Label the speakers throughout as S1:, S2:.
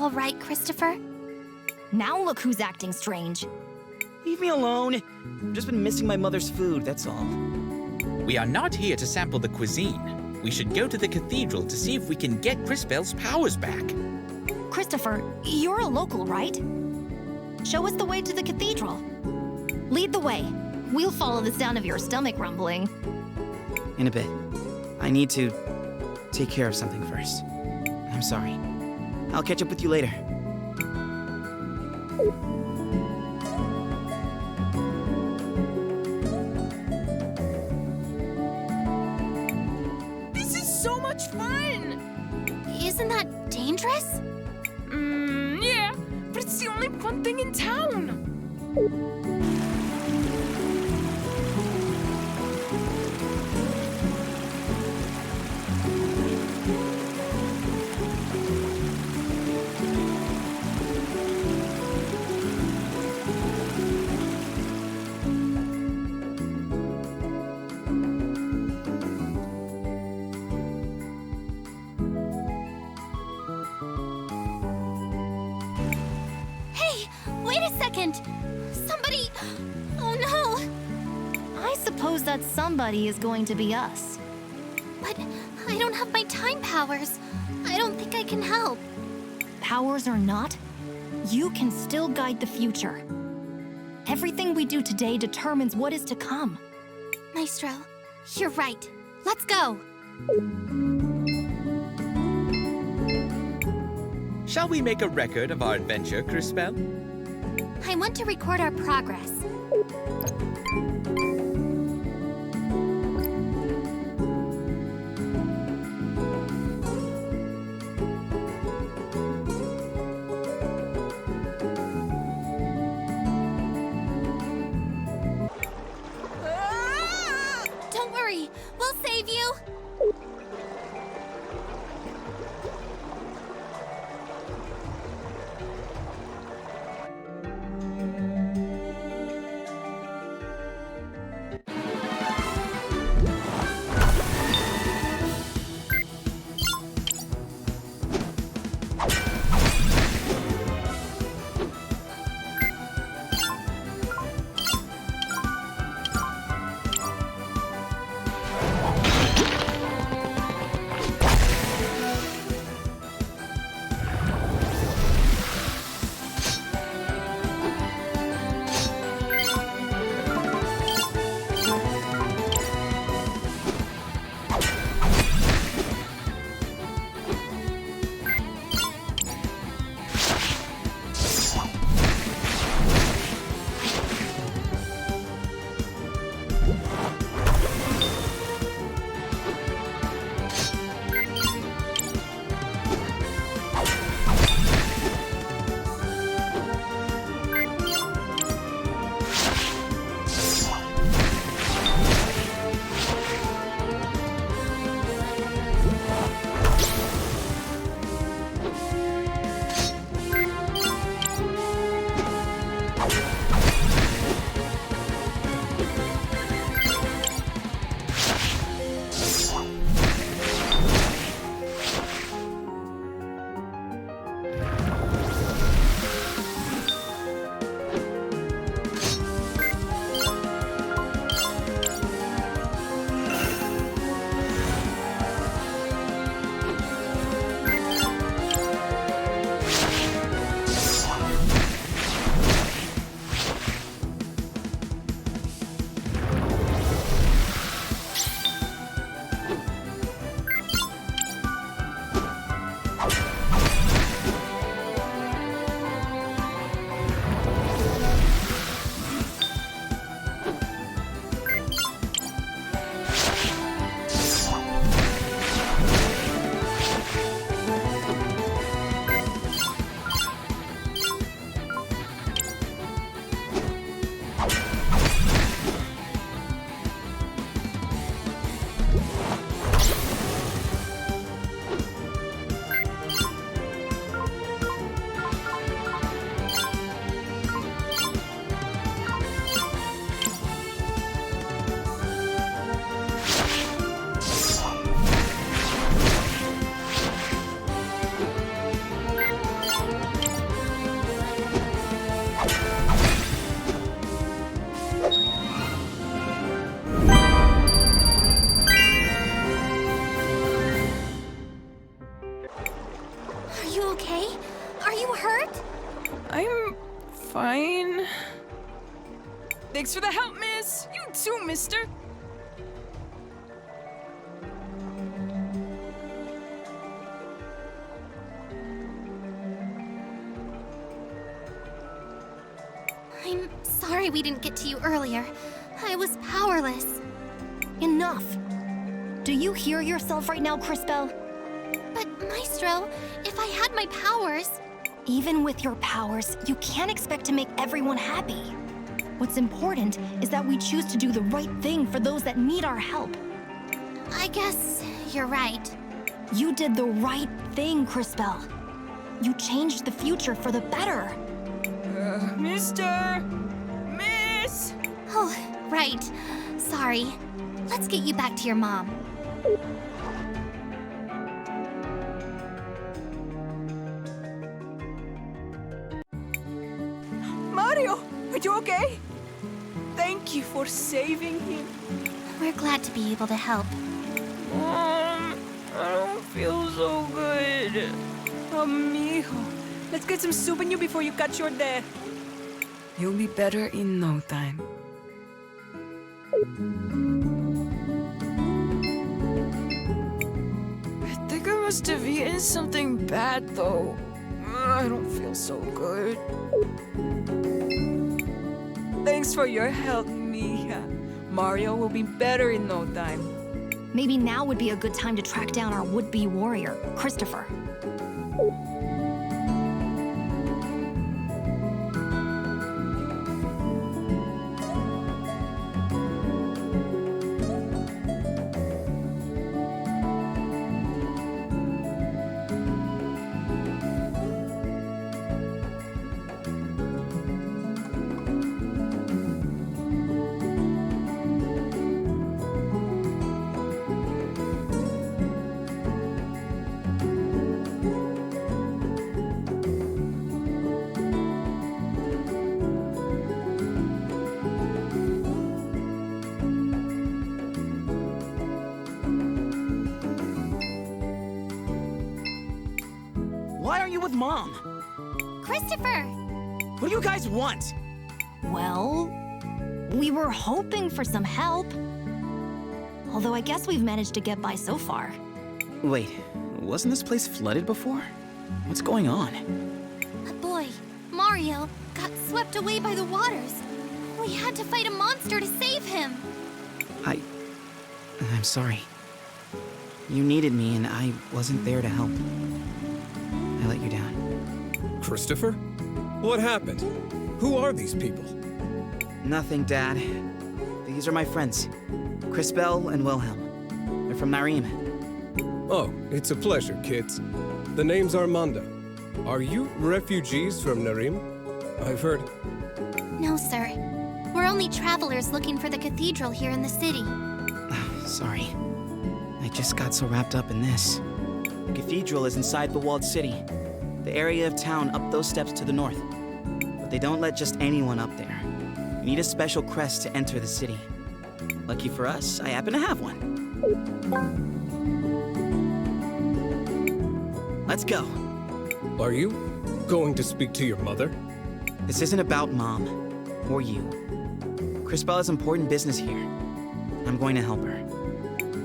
S1: all right, Christopher?
S2: Now look who's acting strange.
S3: Leave me alone. I've just been missing my mother's food, that's all.
S4: We are not here to sample the cuisine. We should go to the cathedral to see if we can get Crisbel's powers back.
S2: Christopher, you're a local, right? Show us the way to the cathedral. Lead the way. We'll follow the sound of your stomach rumbling.
S3: In a bit. I need to take care of something first. I'm sorry. I'll catch up with you later.
S5: This is so much fun!
S1: Isn't that dangerous?
S5: Yeah, but it's the only fun thing in town.
S1: Hey, wait a second! Somebody... Oh no!
S2: I suppose that somebody is going to be us.
S1: But I don't have my time powers. I don't think I can help.
S2: Powers or not, you can still guide the future. Everything we do today determines what is to come.
S1: Maestro, you're right. Let's go!
S4: Shall we make a record of our adventure, Crisbel?
S1: I want to record our progress. Don't worry, we'll save you.
S5: I'm fine. Thanks for the help, miss. You too, mister.
S1: I'm sorry we didn't get to you earlier. I was powerless.
S2: Enough. Do you hear yourself right now, Crisbell?
S1: But, Maestro, if I had my powers...
S2: Even with your powers, you can't expect to make everyone happy. What's important is that we choose to do the right thing for those that need our help.
S1: I guess you're right.
S2: You did the right thing, Crisbell. You changed the future for the better.
S5: Mister! Miss!
S1: Oh, right. Sorry. Let's get you back to your mom.
S5: Mario, are you okay? Thank you for saving him.
S1: We're glad to be able to help.
S5: I don't feel so good. Amigo, let's get some soup in you before you catch your death. You'll be better in no time. I think I must have eaten something bad, though. I don't feel so good. Thanks for your help, Mija. Mario will be better in no time.
S2: Maybe now would be a good time to track down our would-be warrior, Christopher.
S3: Why are you with Mom?
S1: Christopher!
S3: What do you guys want?
S2: Well, we were hoping for some help. Although I guess we've managed to get by so far.
S3: Wait, wasn't this place flooded before? What's going on?
S1: A boy, Mario, got swept away by the waters. We had to fight a monster to save him.
S3: I'm sorry. You needed me and I wasn't there to help. I let you down.
S6: Christopher? What happened? Who are these people?
S3: Nothing, Dad. These are my friends, Crisbell and Wilhelm. They're from Narim.
S6: Oh, it's a pleasure, kids. The name's Armando. Are you refugees from Narim? I've heard...
S1: No, sir. We're only travelers looking for the cathedral here in the city.
S3: Sorry. I just got so wrapped up in this. The cathedral is inside the walled city, the area of town up those steps to the north. But they don't let just anyone up there. You need a special crest to enter the city. Lucky for us, I happen to have one. Let's go.
S6: Are you going to speak to your mother?
S3: This isn't about Mom or you. Crisbell has important business here. I'm going to help her.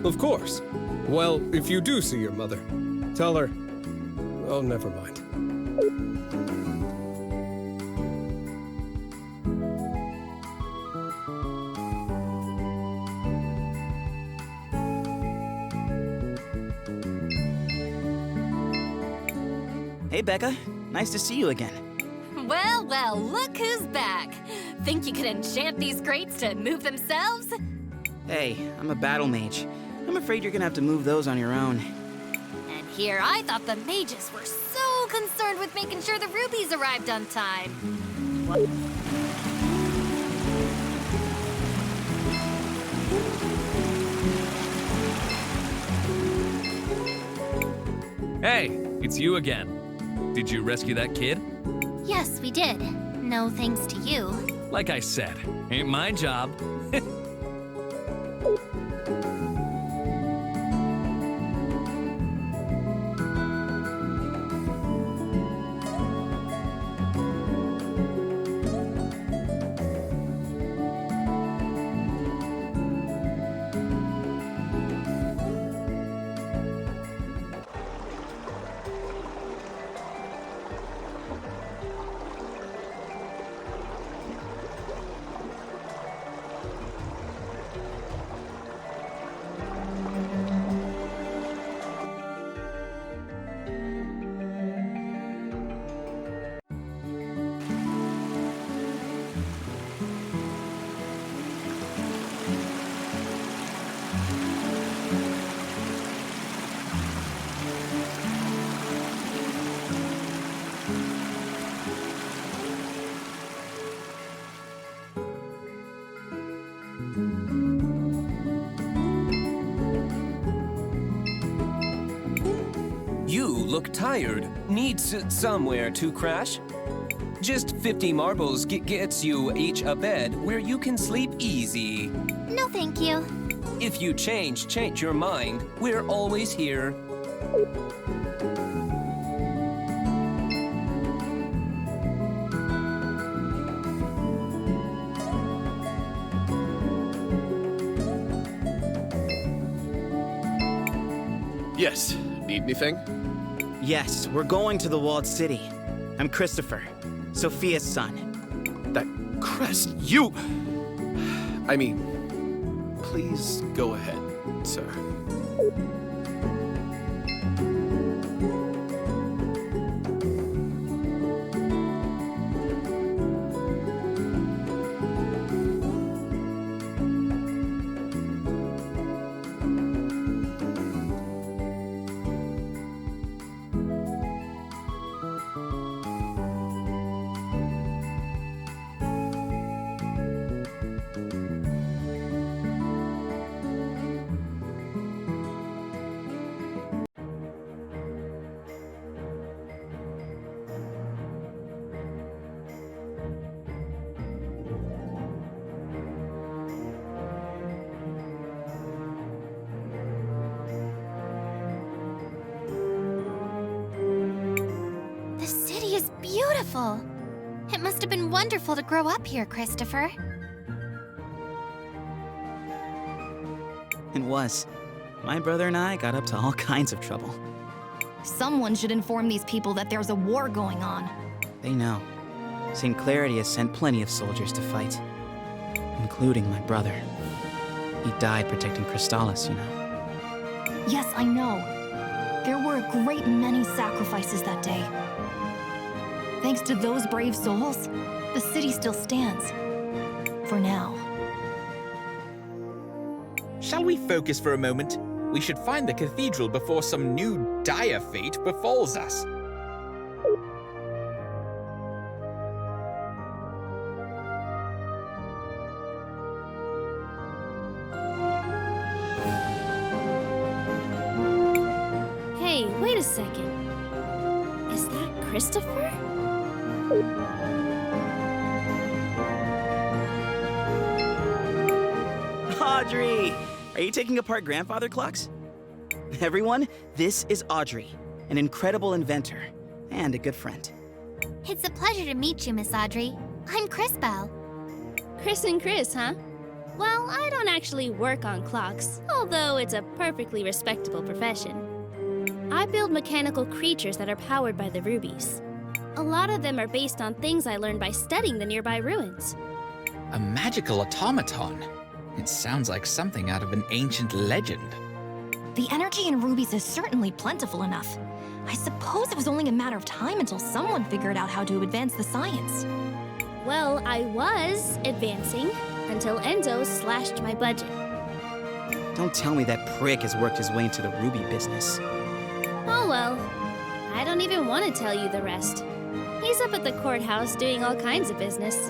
S6: Of course. Well, if you do see your mother, tell her... Oh, never mind.
S3: Hey, Becca. Nice to see you again.
S7: Well, well, look who's back. Think you could enchant these crates to move themselves?
S3: Hey, I'm a battle mage. I'm afraid you're gonna have to move those on your own.
S7: And here I thought the mages were so concerned with making sure the rubies arrived on time.
S8: Hey, it's you again. Did you rescue that kid?
S1: Yes, we did. No thanks to you.
S8: Like I said, ain't my job.
S9: look tired. Needs somewhere to crash? Just 50 marbles gets you each a bed where you can sleep easy.
S1: No, thank you.
S9: If you change your mind, we're always here.
S10: Yes. Need anything?
S3: Yes, we're going to the walled city. I'm Christopher, Sophia's son.
S10: That crest, you... I mean, please go ahead, sir.
S1: The city is beautiful. It must have been wonderful to grow up here, Christopher.
S3: It was. My brother and I got up to all kinds of trouble.
S2: Someone should inform these people that there's a war going on.
S3: They know. St. Clarity has sent plenty of soldiers to fight, including my brother. He died protecting Crystallis, you know.
S2: Yes, I know. There were a great many sacrifices that day. Thanks to those brave souls, the city still stands. For now.
S4: Shall we focus for a moment? We should find the cathedral before some new dire fate befalls us.
S7: Hey, wait a second. Is that Christopher?
S3: Audrey! Are you taking apart grandfather clocks? Everyone, this is Audrey, an incredible inventor and a good friend.
S1: It's a pleasure to meet you, Miss Audrey. I'm Crisbel.
S7: Chris and Chris, huh? Well, I don't actually work on clocks, although it's a perfectly respectable profession. I build mechanical creatures that are powered by the rubies. A lot of them are based on things I learned by studying the nearby ruins.
S4: A magical automaton. It sounds like something out of an ancient legend.
S2: The energy in rubies is certainly plentiful enough. I suppose it was only a matter of time until someone figured out how to advance the science.
S7: Well, I was advancing until Enzo slashed my budget.
S3: Don't tell me that prick has worked his way into the ruby business.
S7: Oh well, I don't even want to tell you the rest. He's up at the courthouse doing all kinds of business.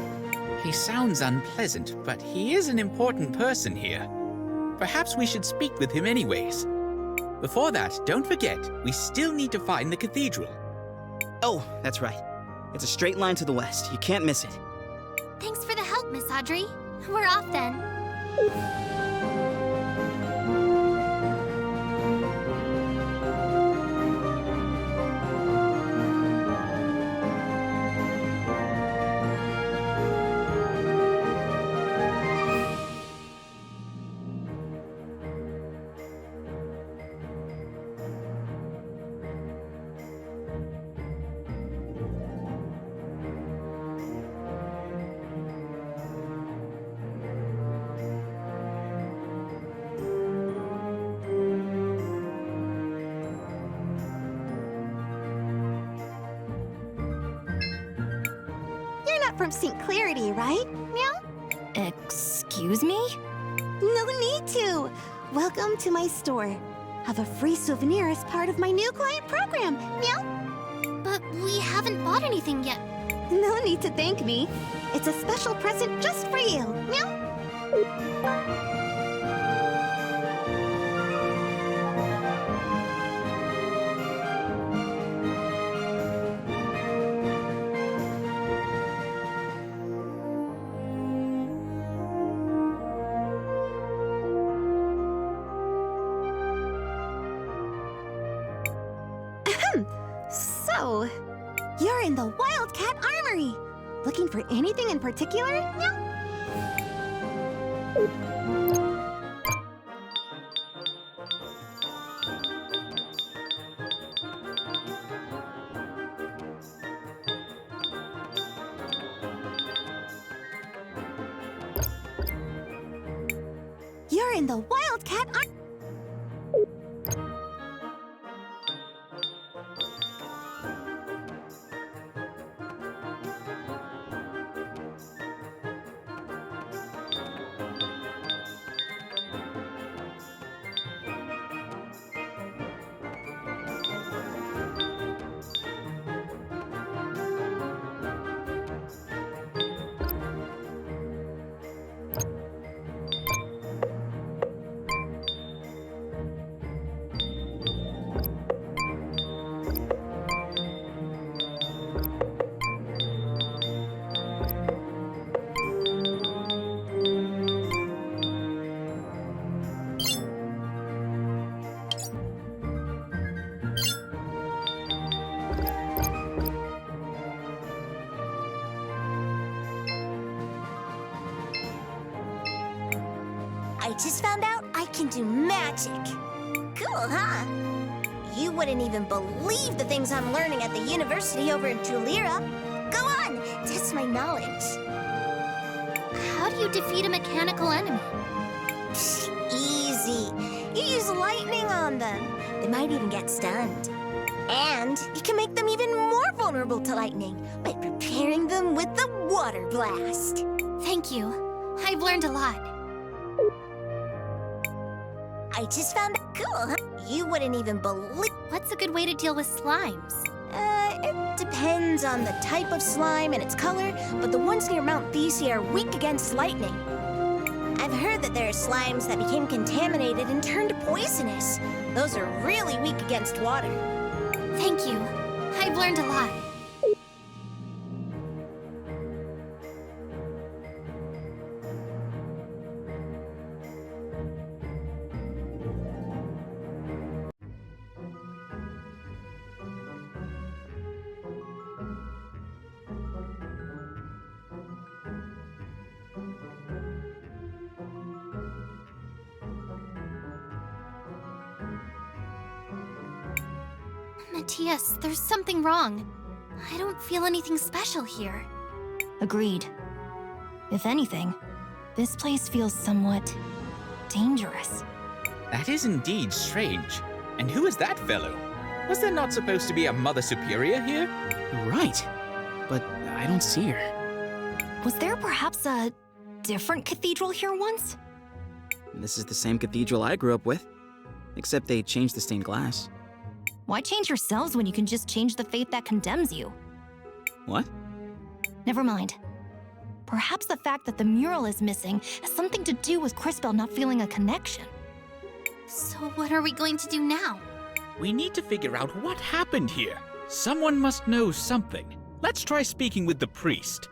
S4: He sounds unpleasant, but he is an important person here. Perhaps we should speak with him anyways. Before that, don't forget, we still need to find the cathedral.
S3: Oh, that's right. It's a straight line to the west. You can't miss it.
S1: Thanks for the help, Miss Audrey. We're off then.
S11: From St. Clarity, right? Meow?
S2: Excuse me?
S11: No need to. Welcome to my store. Have a free souvenir as part of my new client program. Meow?
S1: But we haven't bought anything yet.
S11: No need to thank me. It's a special present just for you. Meow? You're in the Wildcat Armory. Looking for anything in particular? Meow? You're in the Wildcat Armory.
S12: I just found out I can do magic. Cool, huh? You wouldn't even believe the things I'm learning at the university over in Julira. Go on, test my knowledge.
S1: How do you defeat a mechanical enemy?
S12: Easy. You use lightning on them. They might even get stunned. And you can make them even more vulnerable to lightning by preparing them with the water blast.
S1: Thank you. I've learned a lot.
S12: I just found out. Cool, huh? You wouldn't even believe.
S1: What's a good way to deal with slimes?
S12: It depends on the type of slime and its color, but the ones near Mount Thesey are weak against lightning. I've heard that there are slimes that became contaminated and turned poisonous. Those are really weak against water.
S1: Thank you. I've learned a lot. Matthias, there's something wrong. I don't feel anything special here.
S2: Agreed. If anything, this place feels somewhat dangerous.
S4: That is indeed strange. And who is that fellow? Was there not supposed to be a Mother Superior here?
S3: Right. But I don't see her.
S2: Was there perhaps a different cathedral here once?
S3: This is the same cathedral I grew up with, except they changed the stained glass.
S2: Why change yourselves when you can just change the fate that condemns you?
S3: What?
S2: Never mind. Perhaps the fact that the mural is missing has something to do with Crisbell not feeling a connection.
S1: So what are we going to do now?
S4: We need to figure out what happened here. Someone must know something. Let's try speaking with the priest.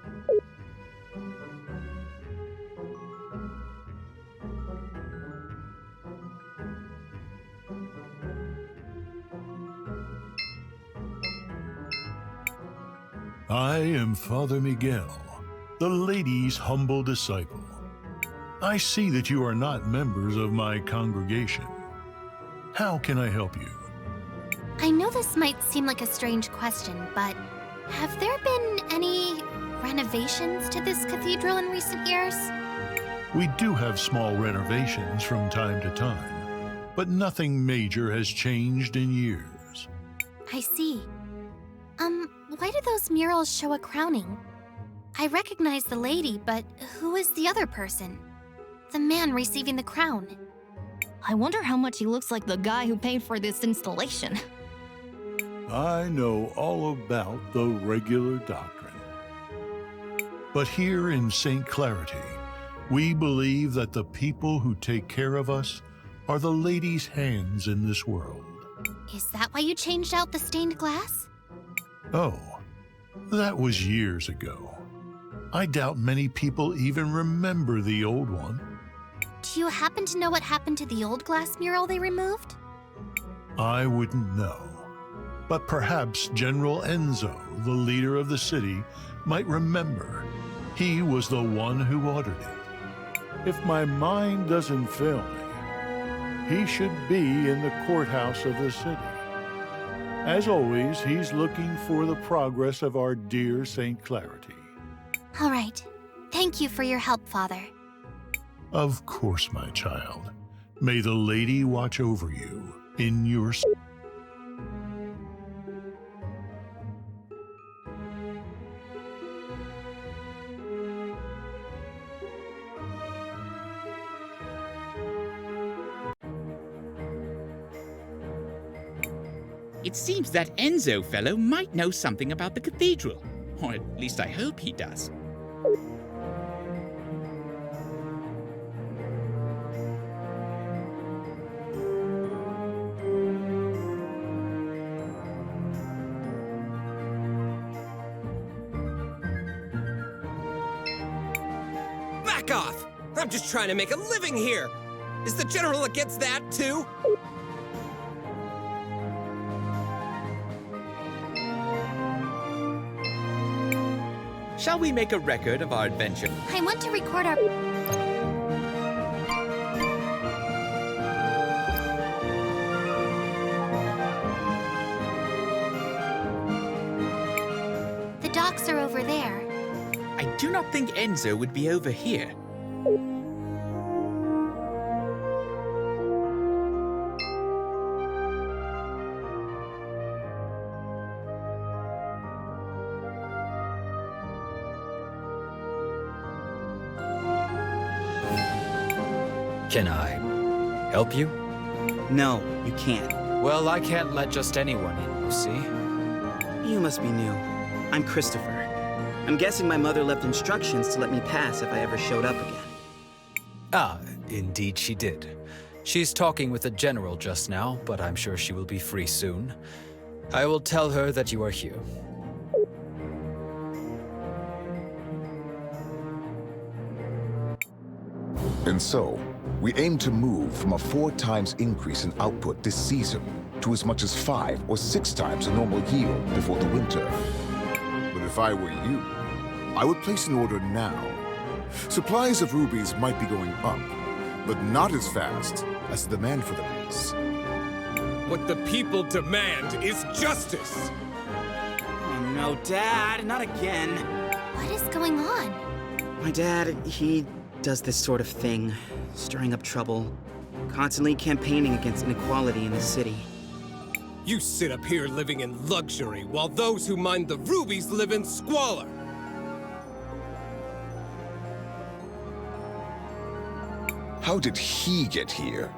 S13: I am Father Miguel, the lady's humble disciple. I see that you are not members of my congregation. How can I help you?
S1: I know this might seem like a strange question, but have there been any renovations to this cathedral in recent years?
S13: We do have small renovations from time to time, but nothing major has changed in years.
S1: I see. Why do those murals show a crowning? I recognize the lady, but who is the other person? The man receiving the crown.
S2: I wonder how much he looks like the guy who paid for this installation.
S13: I know all about the regular doctrine. But here in St. Clarity, we believe that the people who take care of us are the lady's hands in this world.
S1: Is that why you changed out the stained glass?
S13: Oh, that was years ago. I doubt many people even remember the old one.
S1: Do you happen to know what happened to the old glass mural they removed?
S13: I wouldn't know. But perhaps General Enzo, the leader of the city, might remember. He was the one who ordered it.
S14: If my mind doesn't fail me, he should be in the courthouse of the city. As always, he's looking for the progress of our dear St. Clarity.
S1: All right. Thank you for your help, Father.
S13: Of course, my child. May the lady watch over you in your...
S4: It seems that Enzo fellow might know something about the cathedral. Or at least I hope he does.
S9: Back off! I'm just trying to make a living here! Is the General against that, too?
S4: Shall we make a record of our adventure?
S1: I want to record our... The docks are over there.
S4: I do not think Enzo would be over here.
S15: Can I help you?
S3: No, you can't.
S15: Well, I can't let just anyone in, you see?
S3: You must be new. I'm Christopher. I'm guessing my mother left instructions to let me pass if I ever showed up again.
S15: Ah, indeed she did. She's talking with the General just now, but I'm sure she will be free soon. I will tell her that you are here.
S16: And so, we aim to move from a 4 times increase in output this season to as much as 5 or 6 times the normal yield before the winter.
S17: But if I were you, I would place an order now. Supplies of rubies might be going up, but not as fast as the demand for them is.
S9: What the people demand is justice!
S3: Oh no, Dad, not again.
S1: What is going on?
S3: My dad, he does this sort of thing, stirring up trouble, constantly campaigning against inequality in the city.
S9: You sit up here living in luxury, while those who mine the rubies live in squalor!
S16: How did he get here?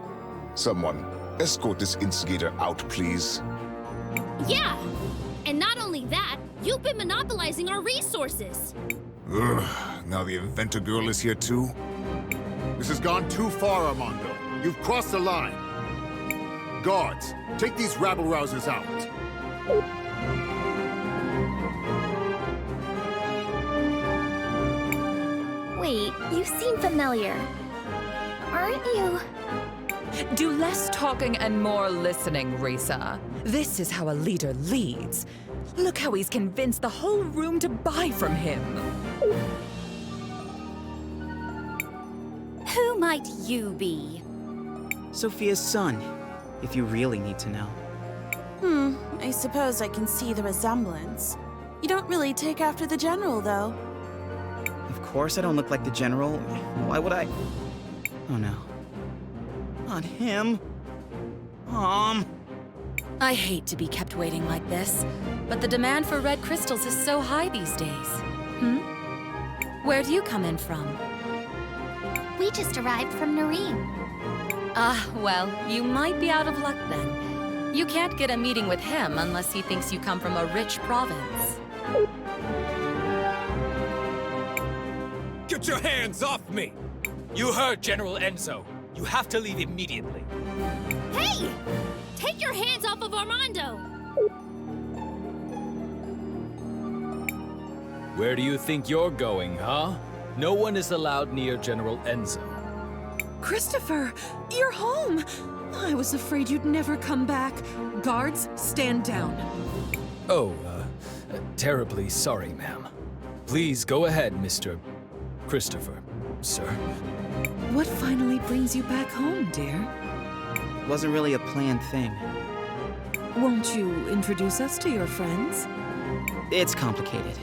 S16: Someone, escort this instigator out, please.
S7: Yeah! And not only that, you've been monopolizing our resources!
S17: Ugh, now the inventor girl is here too? This has gone too far, Armando. You've crossed the line. Guards, take these rabble-rousers out.
S18: Wait, you seem familiar. Aren't you?
S5: Do less talking and more listening, Risa. This is how a leader leads. Look how he's convinced the whole room to buy from him.
S18: Who might you be?
S3: Sophia's son, if you really need to know.
S19: I suppose I can see the resemblance. You don't really take after the General, though.
S3: Of course I don't look like the General. Why would I? Oh no. Not him.
S20: I hate to be kept waiting like this, but the demand for red crystals is so high these days. Where do you come in from?
S1: We just arrived from Nareem.
S20: Well, you might be out of luck then. You can't get a meeting with him unless he thinks you come from a rich province.
S9: Get your hands off me!
S15: You heard General Enzo. You have to leave immediately.
S7: Hey! Take your hands off of Armando!
S15: Where do you think you're going, huh? No one is allowed near General Enzo.
S5: Christopher, you're home! I was afraid you'd never come back. Guards, stand down.
S15: Oh, terribly sorry, ma'am. Please go ahead, Mr. Christopher, sir.
S5: What finally brings you back home, dear?
S3: It wasn't really a planned thing.
S5: Won't you introduce us to your friends?
S3: It's complicated.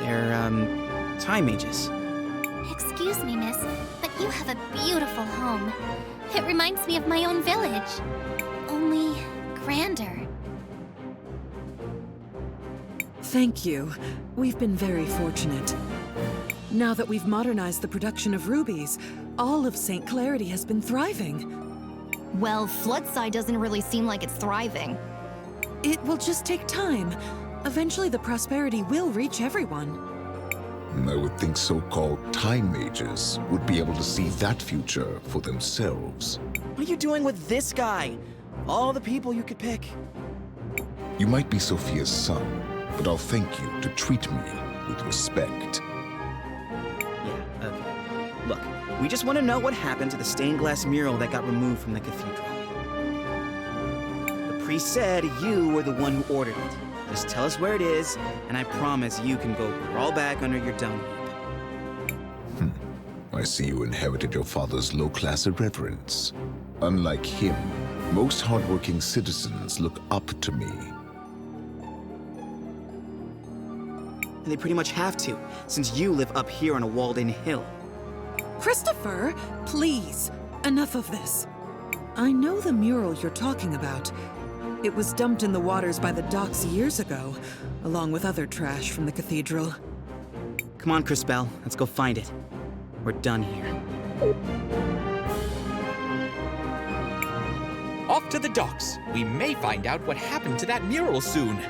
S3: They're, time mages.
S1: Excuse me, miss, but you have a beautiful home. It reminds me of my own village. Only grander.
S5: Thank you. We've been very fortunate. Now that we've modernized the production of rubies, all of St. Clarity has been thriving.
S2: Well, Floodside doesn't really seem like it's thriving.
S5: It will just take time. Eventually the prosperity will reach everyone.
S16: I would think so-called time mages would be able to see that future for themselves.
S3: What are you doing with this guy? All the people you could pick.
S16: You might be Sophia's son, but I'll thank you to treat me with respect.
S3: Yeah, okay. Look, we just want to know what happened to the stained glass mural that got removed from the cathedral. The priest said you were the one who ordered it. Just tell us where it is, and I promise you can go crawl back under your dung heap.
S16: I see you inherited your father's low-class irreverence. Unlike him, most hardworking citizens look up to me.
S3: And they pretty much have to, since you live up here on a walled-in hill.
S5: Christopher, please, enough of this. I know the mural you're talking about. It was dumped in the waters by the docks years ago, along with other trash from the cathedral.
S3: Come on, Crispell, let's go find it. We're done here.
S4: Off to the docks. We may find out what happened to that mural soon.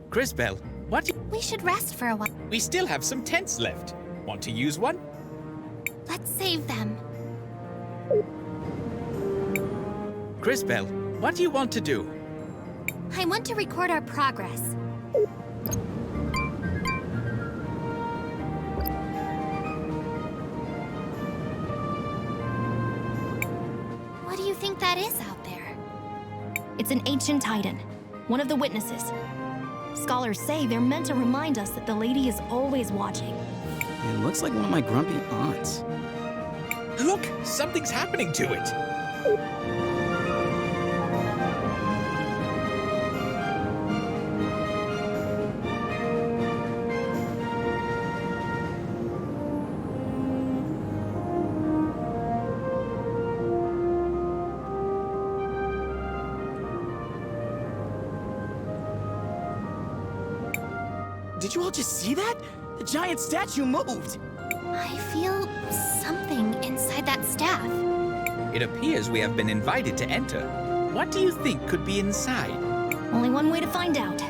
S4: Crisbell, what?
S1: We should rest for a while.
S4: We still have some tents left. Want to use one?
S1: Let's save them.
S4: Crisbell, what do you want to do?
S1: I want to record our progress. What do you think that is out there?
S2: It's an ancient titan, one of the witnesses. Scholars say they're meant to remind us that the lady is always watching.
S3: It looks like one of my grumpy aunts.
S4: Look, something's happening to it.
S3: Did you all just see that? The giant statue moved!
S1: I feel something inside that staff.
S4: It appears we have been invited to enter. What do you think could be inside?
S2: Only one way to find out.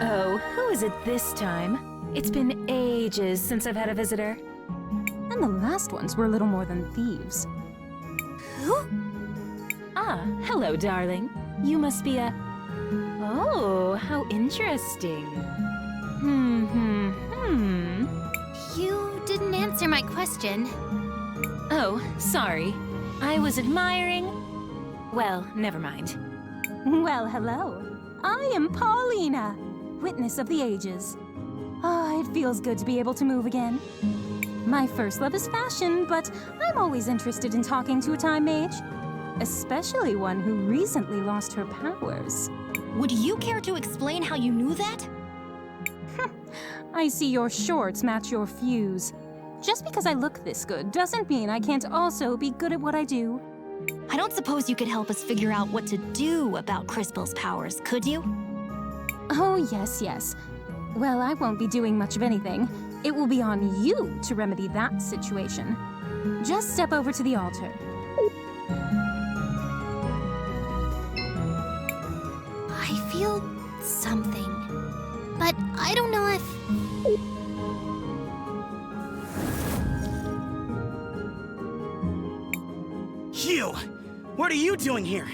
S21: Oh, who is it this time? It's been ages since I've had a visitor. And the last ones were little more than thieves.
S1: Who?
S21: Ah, hello, darling. You must be a... Oh, how interesting.
S1: You didn't answer my question.
S21: Oh, sorry. I was admiring... Well, never mind.
S22: Well, hello.
S21: I am Paulina, witness of the ages. Ah, it feels good to be able to move again. My first love is fashion, but I'm always interested in talking to a time mage. Especially one who recently lost her powers.
S2: Would you care to explain how you knew that?
S21: I see your shorts match your fuse. Just because I look this good doesn't mean I can't also be good at what I do.
S2: I don't suppose you could help us figure out what to do about Crispel's powers, could you?
S21: Oh, yes. Well, I won't be doing much of anything. It will be on you to remedy that situation. Just step over to the altar.
S1: I feel something, but I don't know if...
S3: You! What are you doing here?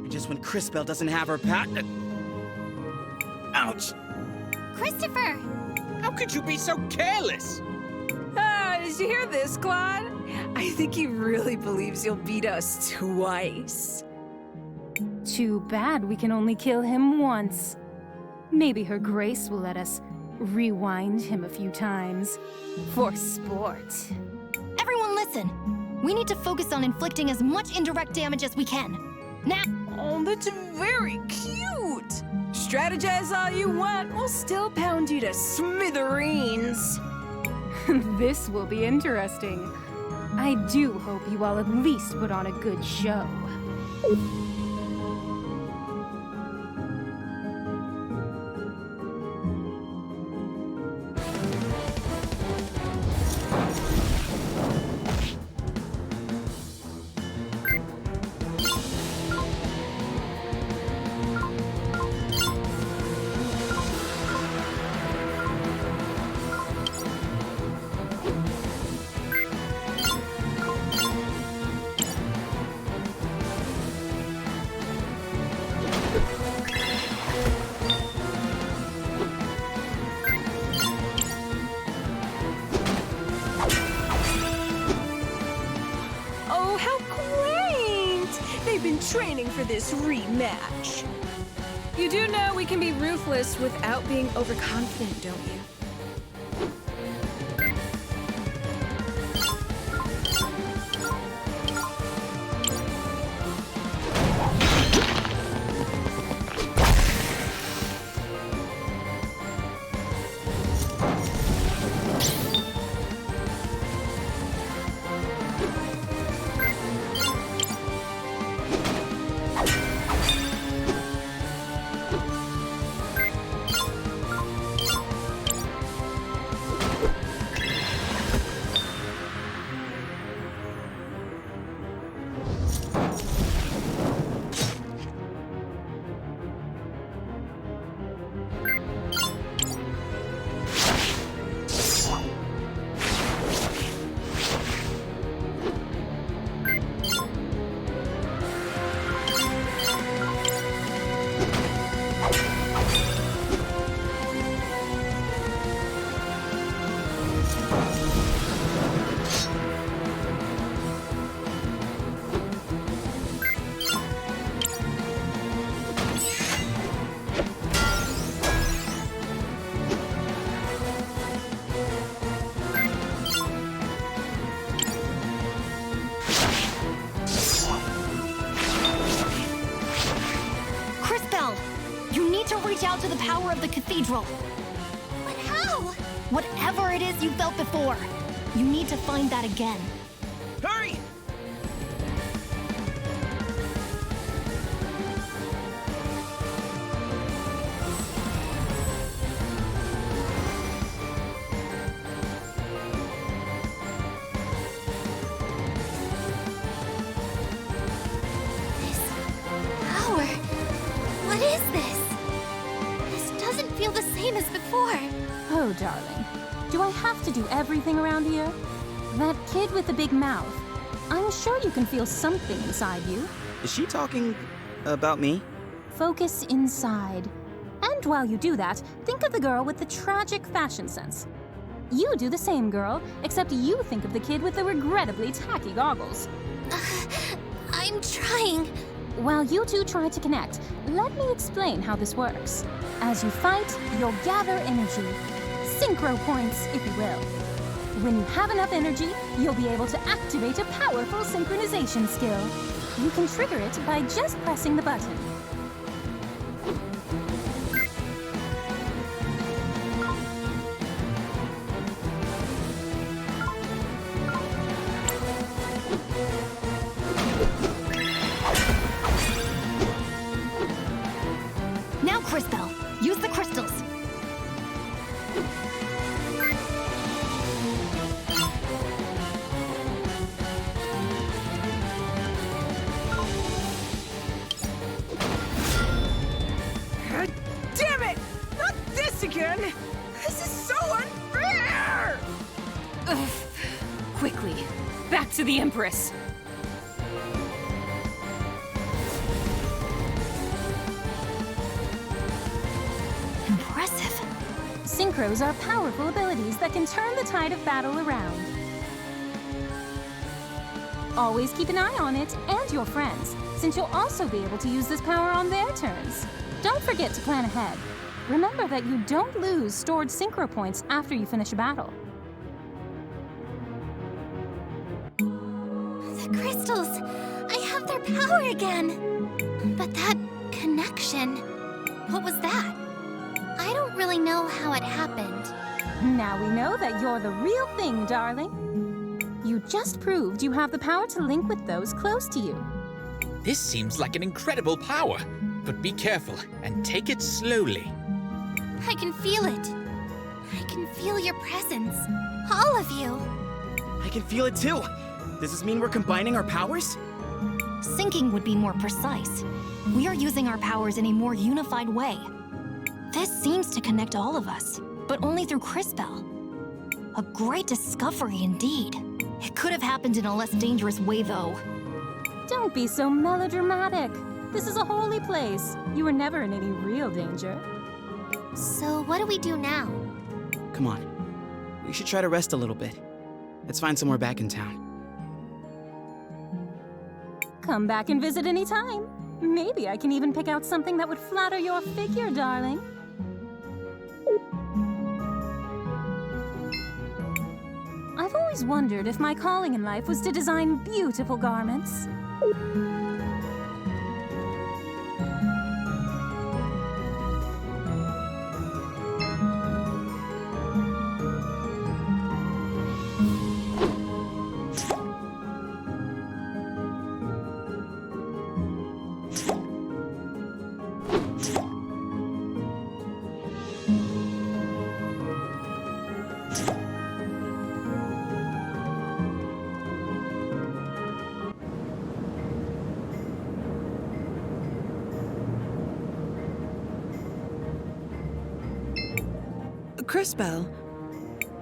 S3: Just when Crispel doesn't have her Ouch!
S1: Christopher!
S4: How could you be so careless?
S6: Did you hear this, Claude? I think he really believes you'll beat us twice.
S21: Too bad we can only kill him once. Maybe Her Grace will let us rewind him a few times. For sport.
S2: Everyone listen! We need to focus on inflicting as much indirect damage as we can. Now!
S6: Oh, that's very cute! Strategize all you want, we'll still pound you to smithereens.
S21: This will be interesting. I do hope you all at least put on a good show.
S6: Training for this rematch. You do know we can be ruthless without being overconfident, don't you?
S2: Reach out to the power of the cathedral.
S1: But how?
S2: Whatever it is you felt before, you need to find that again.
S3: Hurry!
S1: This power. What is this? Feel the same as before.
S21: Oh, darling. Do I have to do everything around here? That kid with the big mouth. I'm sure you can feel something inside you.
S3: Is she talking about me?
S21: Focus inside. And while you do that, think of the girl with the tragic fashion sense. You do the same, girl, except you think of the kid with the regrettably tacky goggles.
S1: I'm trying.
S21: While you two try to connect, let me explain how this works. As you fight, you'll gather energy. Synchro points, if you will. When you have enough energy, you'll be able to activate a powerful synchronization skill. You can trigger it by just pressing the button.
S2: Now, Cris Bell, use the crystals.
S6: Damn it! Not this again! This is so unfair!
S21: Ugh. Quickly, back to the Empress.
S2: Impressive.
S21: Synchros are powerful abilities that can turn the tide of battle around. Always keep an eye on it and your friends, since you'll also be able to use this power on their turns. Don't forget to plan ahead. Remember that you don't lose stored synchro points after you finish a battle.
S1: The crystals! I have their power again! But that connection... What was that? I don't really know how it happened.
S21: Now we know that you're the real thing, darling. You just proved you have the power to link with those close to you.
S4: This seems like an incredible power, but be careful and take it slowly.
S1: I can feel it. I can feel your presence. All of you.
S3: I can feel it too. Does this mean we're combining our powers?
S2: Syncing would be more precise. We are using our powers in a more unified way. This seems to connect all of us, but only through Cris Bell. A great discovery indeed. It could have happened in a less dangerous way, though.
S21: Don't be so melodramatic. This is a holy place. You were never in any real danger.
S1: So what do we do now?
S3: Come on. We should try to rest a little bit. Let's find somewhere back in town.
S21: Come back and visit any time. Maybe I can even pick out something that would flatter your figure, darling. I've always wondered if my calling in life was to design beautiful garments.
S5: Cris Bell.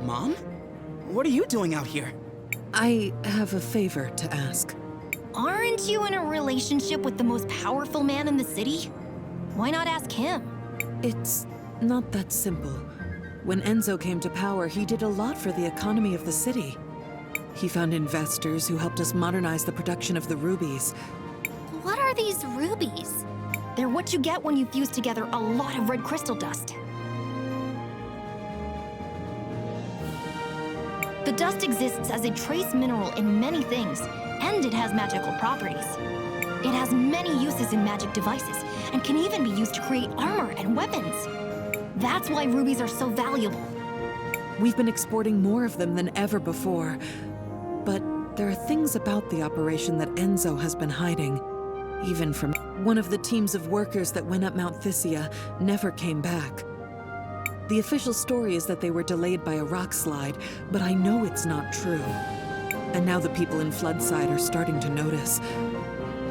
S3: Mom? What are you doing out here?
S5: I have a favor to ask.
S2: Aren't you in a relationship with the most powerful man in the city? Why not ask him?
S5: It's not that simple. When Enzo came to power, he did a lot for the economy of the city. He found investors who helped us modernize the production of the rubies.
S1: What are these rubies?
S2: They're what you get when you fuse together a lot of red crystal dust. The dust exists as a trace mineral in many things, and it has magical properties. It has many uses in magic devices, and can even be used to create armor and weapons. That's why rubies are so valuable.
S5: We've been exporting more of them than ever before. But there are things about the operation that Enzo has been hiding. Even from one of the teams of workers that went up Mount Thysia never came back. The official story is that they were delayed by a rock slide, but I know it's not true. And now the people in Floodside are starting to notice.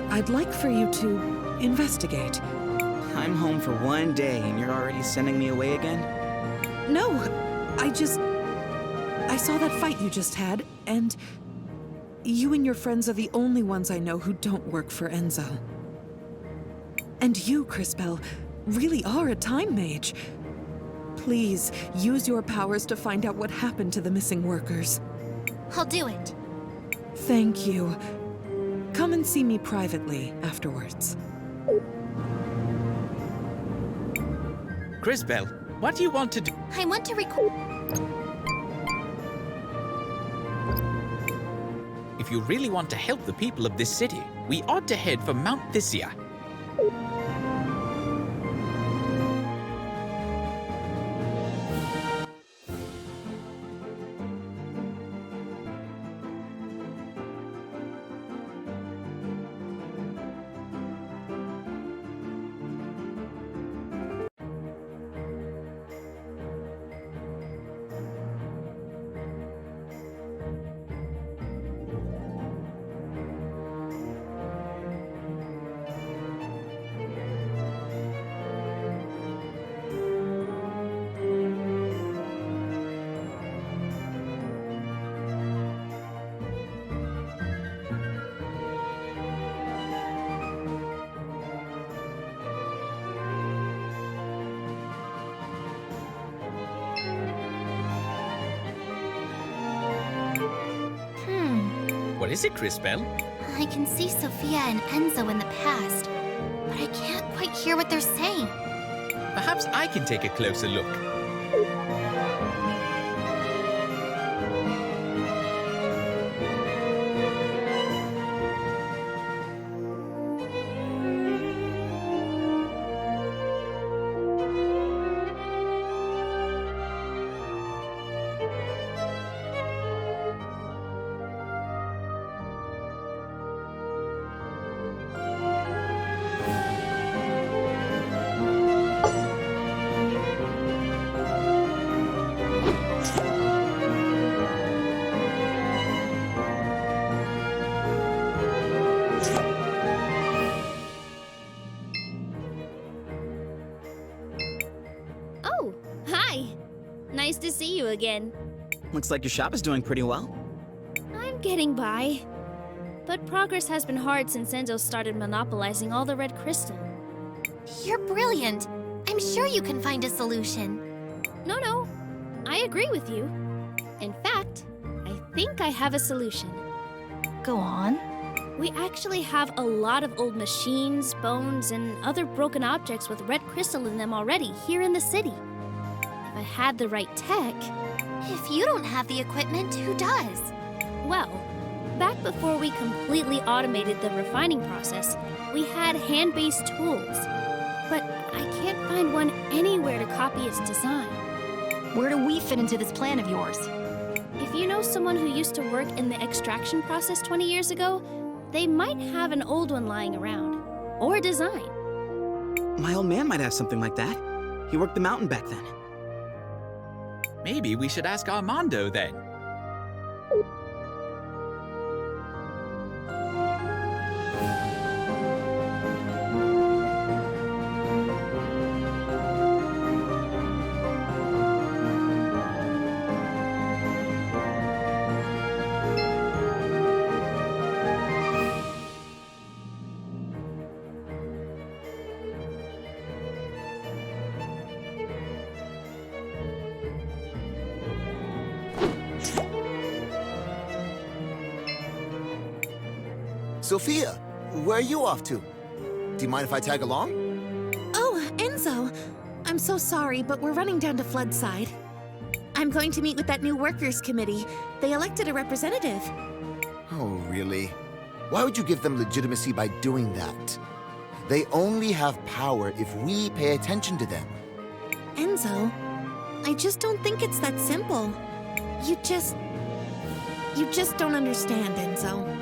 S5: I'd like for you to investigate.
S3: I'm home for one day and you're already sending me away again?
S5: No, I saw that fight you just had, and you and your friends are the only ones I know who don't work for Enzo. And you, Cris Bell, really are a time mage. Please, use your powers to find out what happened to the missing workers.
S1: I'll do it.
S5: Thank you. Come come and see me privately afterwards.
S4: Crisbell, what do you want to do?
S1: I want to record.
S4: If you really want to help the people of this city, we ought to head for Mount Thysia. What is it, Crisbell?
S1: I can see Sophia and Enzo in the past, but I can't quite hear what they're saying.
S4: Perhaps I can take a closer look.
S7: Oh, hi. Nice to see you again.
S3: Looks like your shop is doing pretty well.
S7: I'm getting by. But progress has been hard since Enzo started monopolizing all the red crystal.
S1: You're brilliant. I'm sure you can find a solution.
S7: No. I agree with you. In fact, I think I have a solution.
S2: Go on.
S7: We actually have a lot of old machines, bones, and other broken objects with red crystal in them already here in the city. If I had the right tech...
S1: If you don't have the equipment, who does?
S7: Well, back before we completely automated the refining process, we had hand-based tools. But I can't find one anywhere to copy its design.
S2: Where do we fit into this plan of yours?
S7: If you know someone who used to work in the extraction process 20 years ago, they might have an old one lying around. Or a design.
S3: My old man might have something like that. He worked the mountain back then.
S4: Maybe we should ask Armando then.
S8: Sophia, where are you off to? Do you mind if I tag along?
S11: Oh, Enzo. I'm so sorry, but we're running down to Floodside. I'm going to meet with that new workers' committee. They elected a representative.
S8: Oh, really? Why would you give them legitimacy by doing that? They only have power if we pay attention to them.
S11: Enzo, I just don't think it's that simple. You just don't understand, Enzo.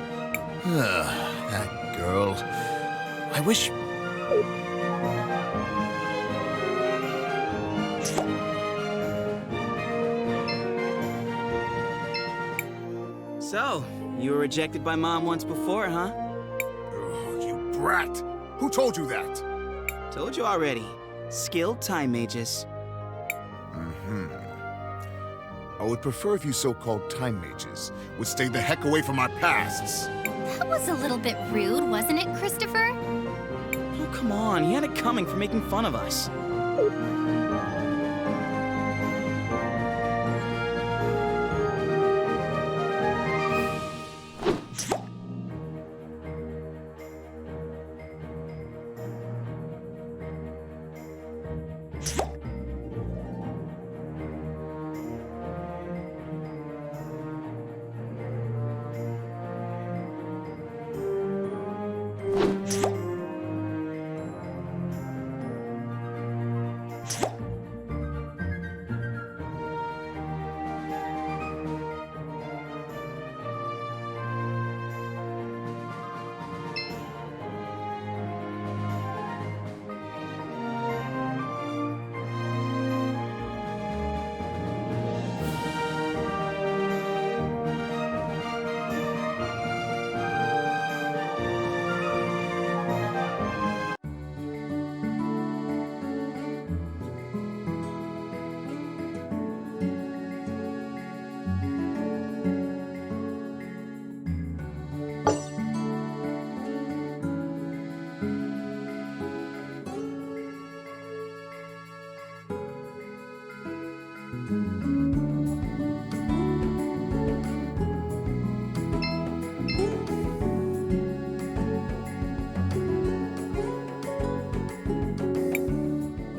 S8: That girl. I wish...
S3: So, you were rejected by Mom once before, huh?
S17: You brat! Who told you that?
S3: Told you already. Skilled time mages.
S17: I would prefer if you so-called time mages would stay the heck away from our pasts.
S1: That was a little bit rude, wasn't it, Christopher?
S3: Oh, come on. He had it coming for making fun of us.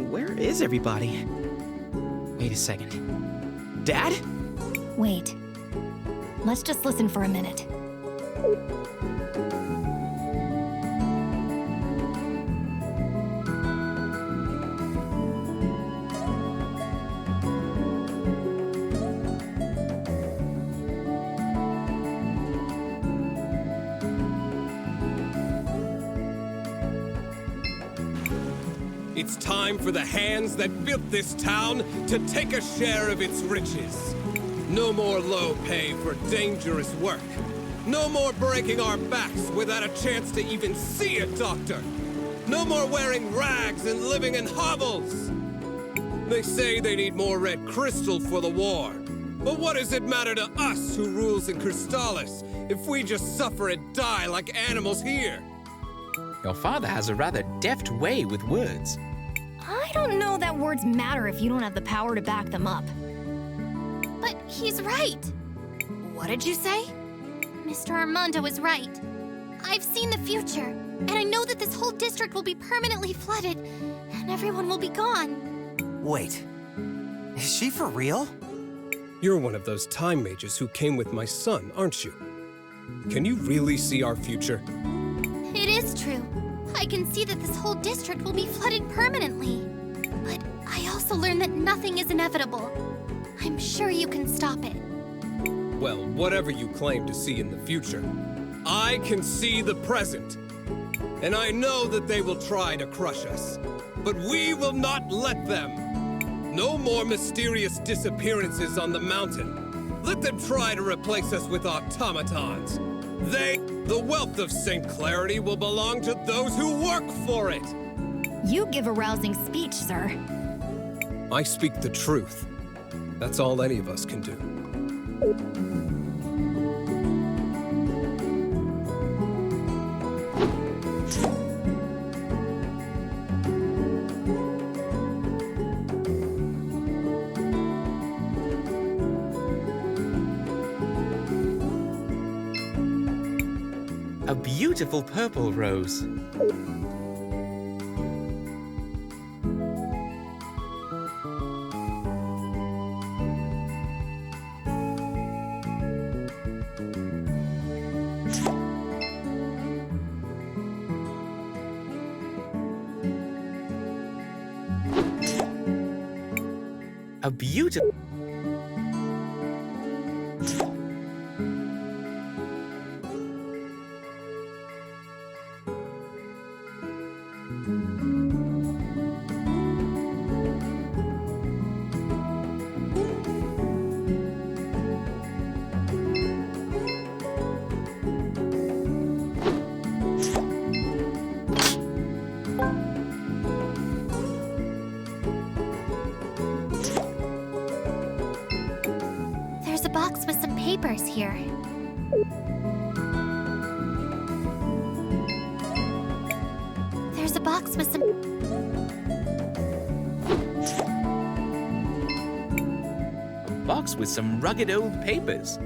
S3: Where is everybody? Wait a second. Dad?
S2: Wait. Let's just listen for a minute.
S10: It's time for the hands that built this town to take a share of its riches. No more low pay for dangerous work. No more breaking our backs without a chance to even see a doctor. No more wearing rags and living in hovels. They say they need more red crystal for the war. But what does it matter to us who rules in Crystalis if we just suffer and die like animals here?
S4: Your father has a rather deft way with words.
S2: I don't know that words matter if you don't have the power to back them up.
S1: But he's right. What did you say? Mr. Armando is right. I've seen the future, and I know that this whole district will be permanently flooded, and everyone will be gone.
S22: Wait, is she for real?
S10: You're one of those time mages who came with my son, aren't you? Can you really see our future?
S1: It is true. I can see that this whole district will be flooded permanently. But I also learned that nothing is inevitable. I'm sure you can stop it.
S10: Well, whatever you claim to see in the future, I can see the present. And I know that they will try to crush us. But we will not let them. No more mysterious disappearances on the mountain. Let them try to replace us with automatons. The wealth of St. Clarity will belong to those who work for it.
S2: You give a rousing speech, sir.
S10: I speak the truth. That's all any of us can do.
S4: A beautiful purple rose. A beautiful...
S1: There's a box with some papers here. There's a box with some...
S4: A box with some rugged old papers.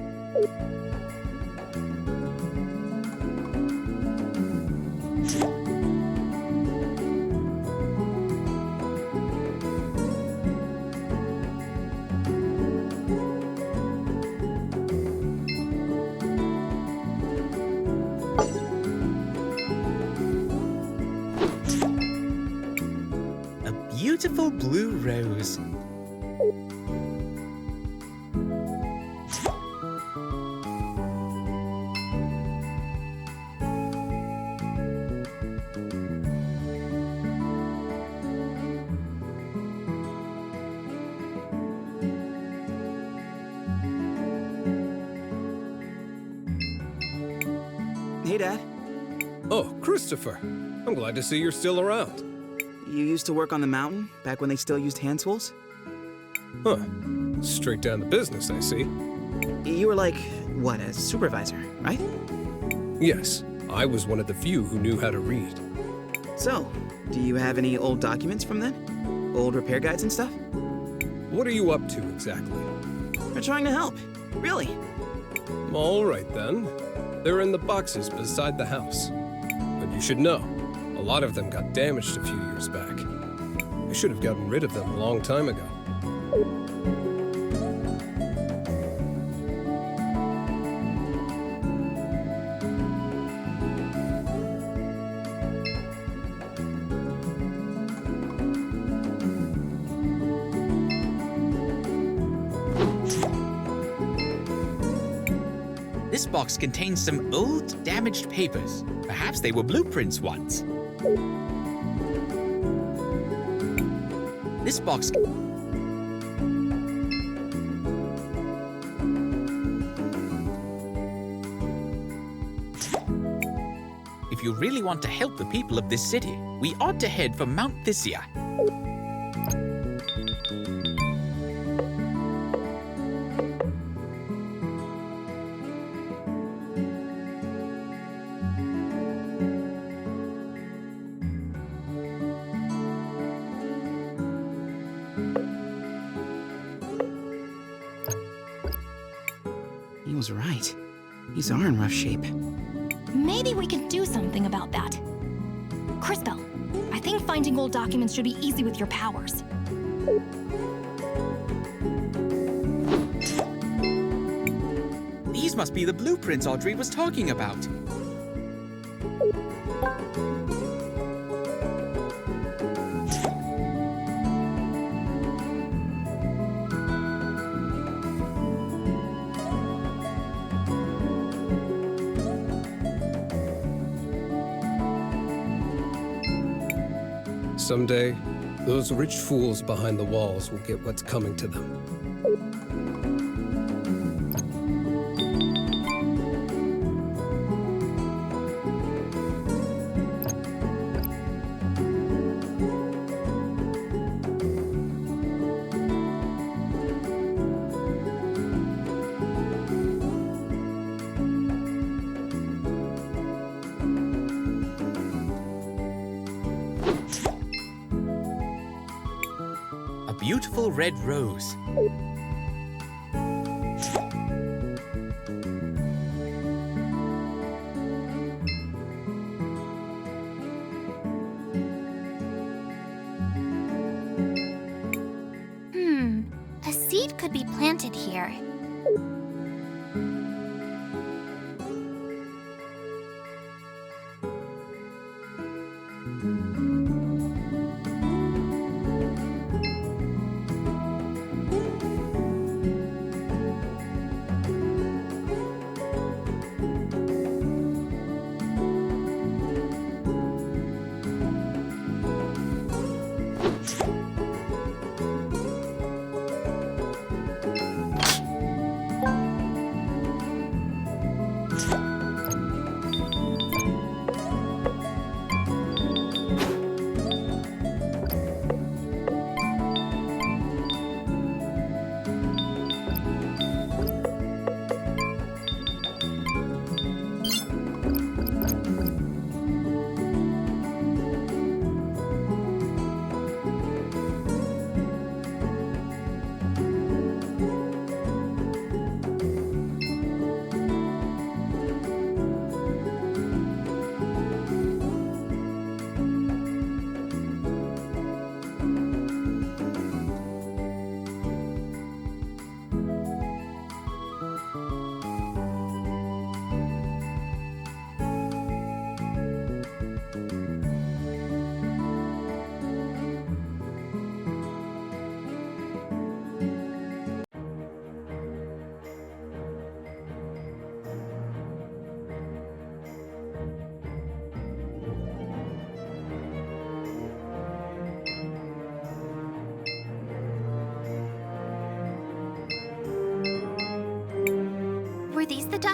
S4: beautiful blue rose.
S3: Hey, Dad.
S10: Oh, Christopher. I'm glad to see you're still around.
S3: You used to work on the mountain, back when they still used hand tools?
S10: Huh. Straight down to business, I see.
S3: You were like, what, a supervisor, right?
S10: Yes, I was one of the few who knew how to read.
S3: So, do you have any old documents from then? Old repair guides and stuff?
S10: What are you up to exactly?
S3: We're trying to help. Really.
S10: All right, then. They're in the boxes beside the house. But you should know, a lot of them got damaged a few years back. I should have gotten rid of them a long time ago.
S4: This box contains some old, damaged papers. Perhaps they were blueprints once. This box... If you really want to help the people of this city, we ought to head for Mount Thysia.
S3: He was right. These are in rough shape.
S2: Maybe we can do something about that. Crispell, I think finding old documents should be easy with your powers.
S4: These must be the blueprints Audrey was talking about.
S10: Someday, those rich fools behind the walls will get what's coming to them.
S4: Beautiful red rose.
S1: A seed could be planted here.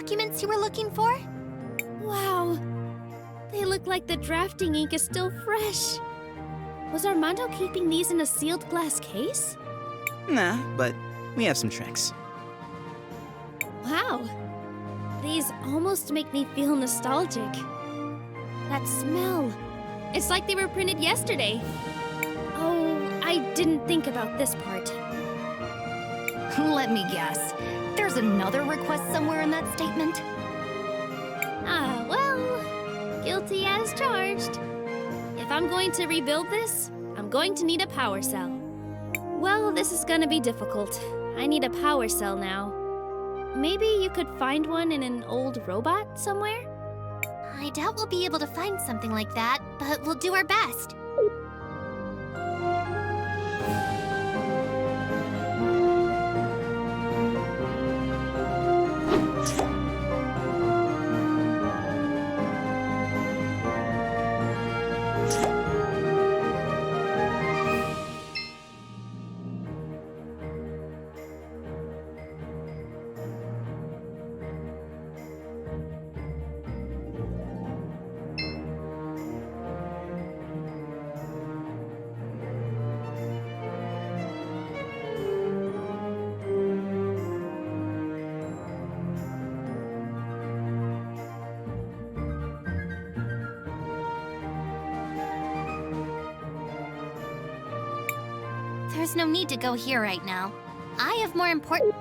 S1: documents you were looking for?
S7: Wow. They look like the drafting ink is still fresh. Was Armando keeping these in a sealed glass case?
S3: Nah, but we have some tricks.
S7: Wow. These almost make me feel nostalgic. That smell. It's like they were printed yesterday. Oh, I didn't think about this part.
S2: Let me guess. There's another request somewhere in that statement?
S7: Ah, well, guilty as charged. If I'm going to rebuild this, I'm going to need a power cell. Well, this is gonna be difficult. I need a power cell now. Maybe you could find one in an old robot somewhere?
S1: I doubt we'll be able to find something like that, but we'll do our best. There's no need to go here right now. I have more important...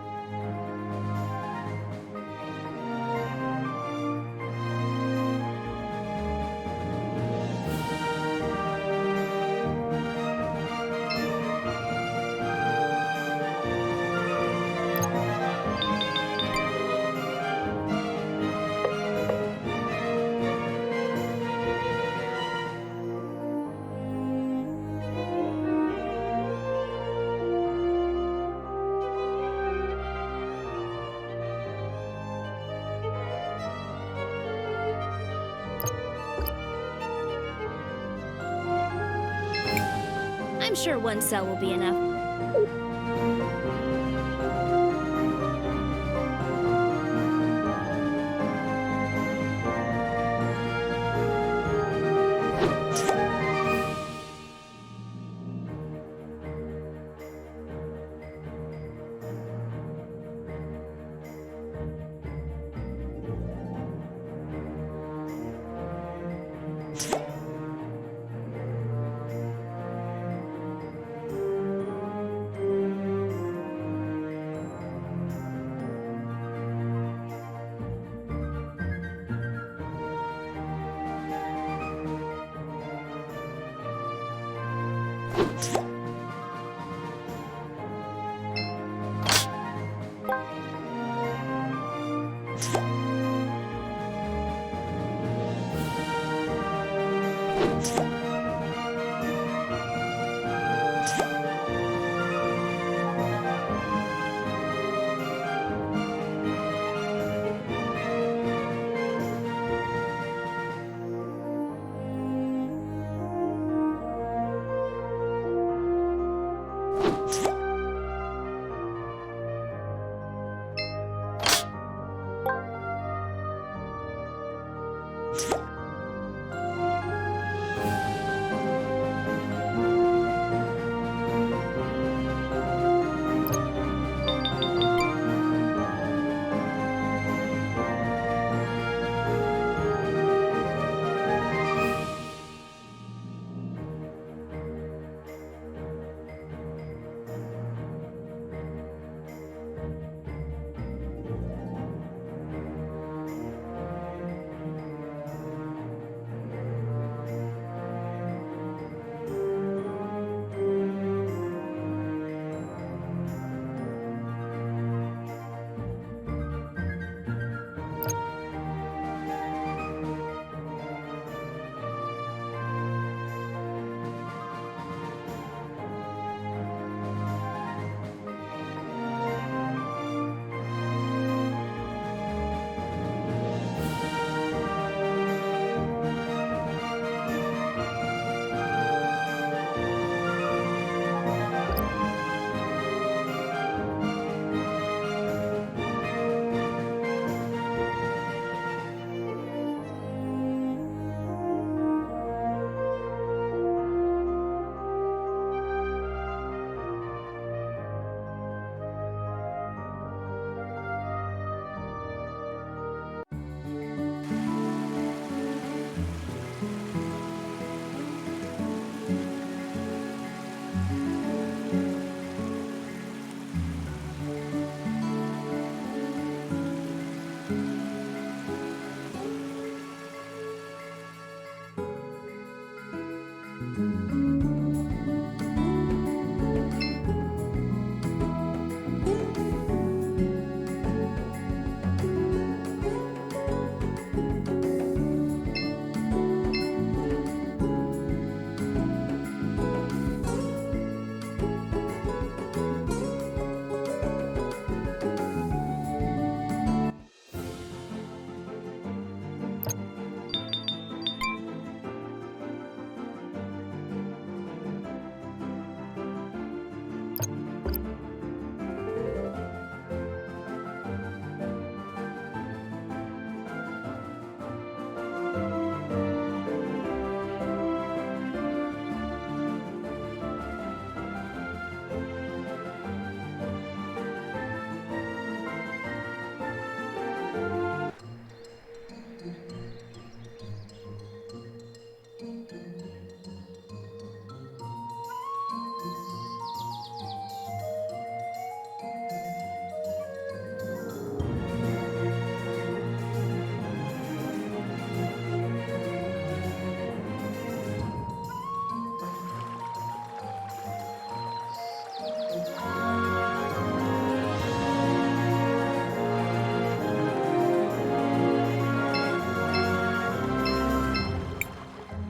S7: I'm sure one cell will be enough.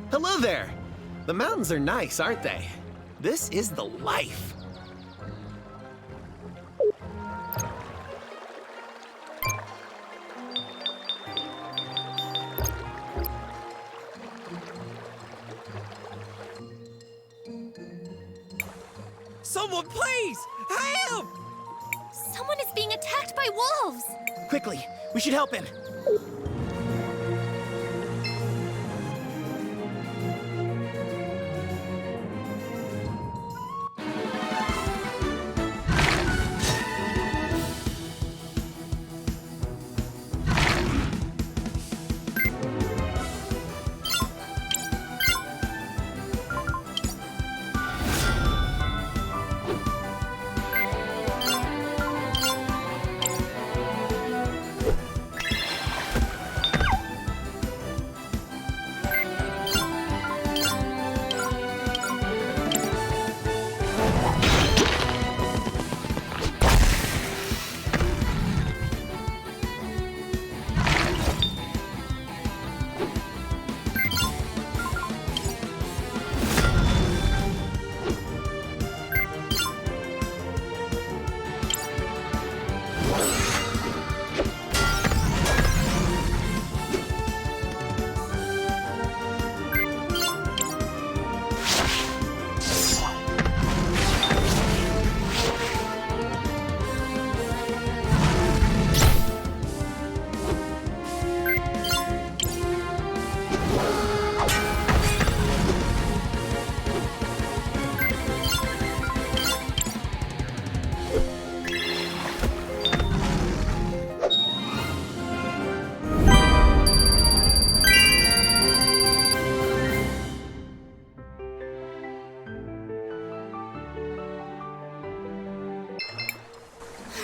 S12: Hello there! The mountains are nice, aren't they? This is the life.
S9: Someone, please! Help!
S1: Someone is being attacked by wolves!
S3: Quickly, we should help him.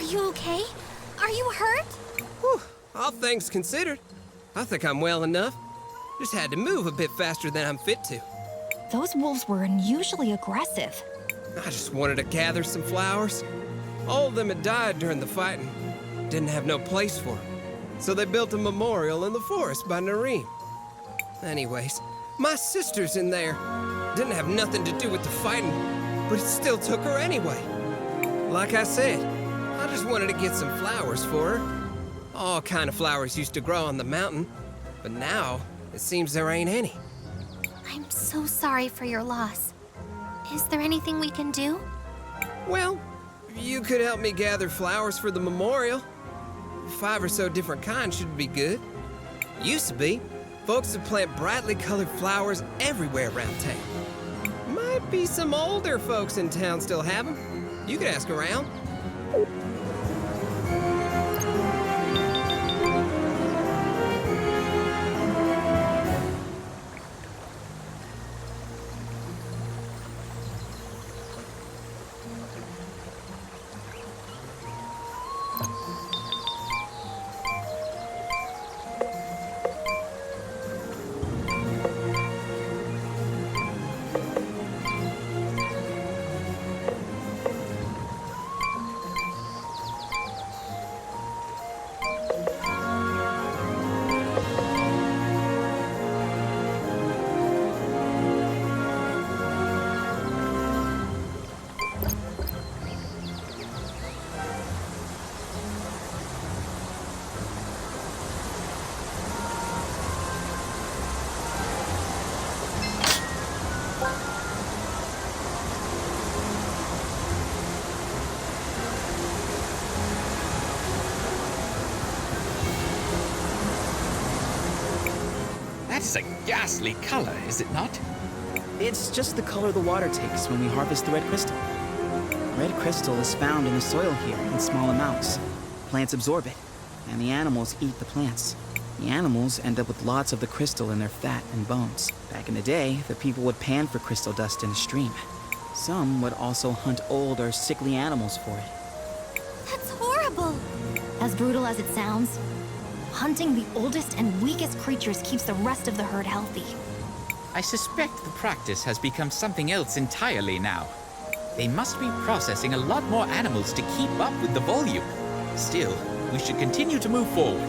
S1: Are you okay? Are you hurt?
S9: Whew, all things considered, I think I'm well enough. Just had to move a bit faster than I'm fit to.
S2: Those wolves were unusually aggressive.
S9: I just wanted to gather some flowers. All of them had died during the fighting. Didn't have no place for them. So they built a memorial in the forest by Nareem. Anyways, my sister's in there. Didn't have nothing to do with the fighting, but it still took her anyway. Like I said, I just wanted to get some flowers for her. All kind of flowers used to grow on the mountain, but now it seems there ain't any.
S1: I'm so sorry for your loss. Is there anything we can do?
S9: Well, you could help me gather flowers for the memorial. 5 or so different kinds should be good. Used to be. Folks would plant brightly colored flowers everywhere around town. Might be some older folks in town still have them. You could ask around.
S4: That's a ghastly color, is it not?
S3: It's just the color the water takes when we harvest the red crystal. Red crystal is found in the soil here in small amounts. Plants absorb it, and the animals eat the plants. The animals end up with lots of the crystal in their fat and bones. Back in the day, the people would pan for crystal dust in a stream. Some would also hunt old or sickly animals for it.
S1: That's horrible!
S2: As brutal as it sounds, hunting the oldest and weakest creatures keeps the rest of the herd healthy.
S4: I suspect the practice has become something else entirely now. They must be processing a lot more animals to keep up with the volume. Still, we should continue to move forward.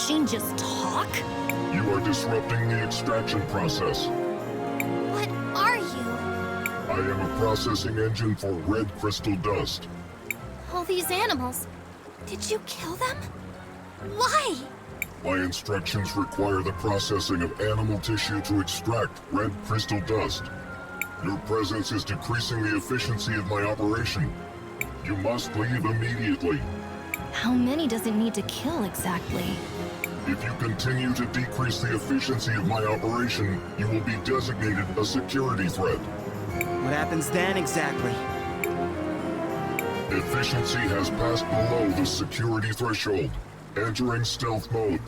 S2: machine just talk?
S16: You are disrupting the extraction process.
S1: What are you?
S16: I am a processing engine for red crystal dust.
S1: All these animals. Did you kill them? Why?
S16: My instructions require the processing of animal tissue to extract red crystal dust. Your presence is decreasing the efficiency of my operation. You must leave immediately.
S2: How many does it need to kill exactly?
S16: If you continue to decrease the efficiency of my operation, you will be designated a security threat.
S3: What happens then exactly?
S16: Efficiency has passed below the security threshold. Entering stealth mode.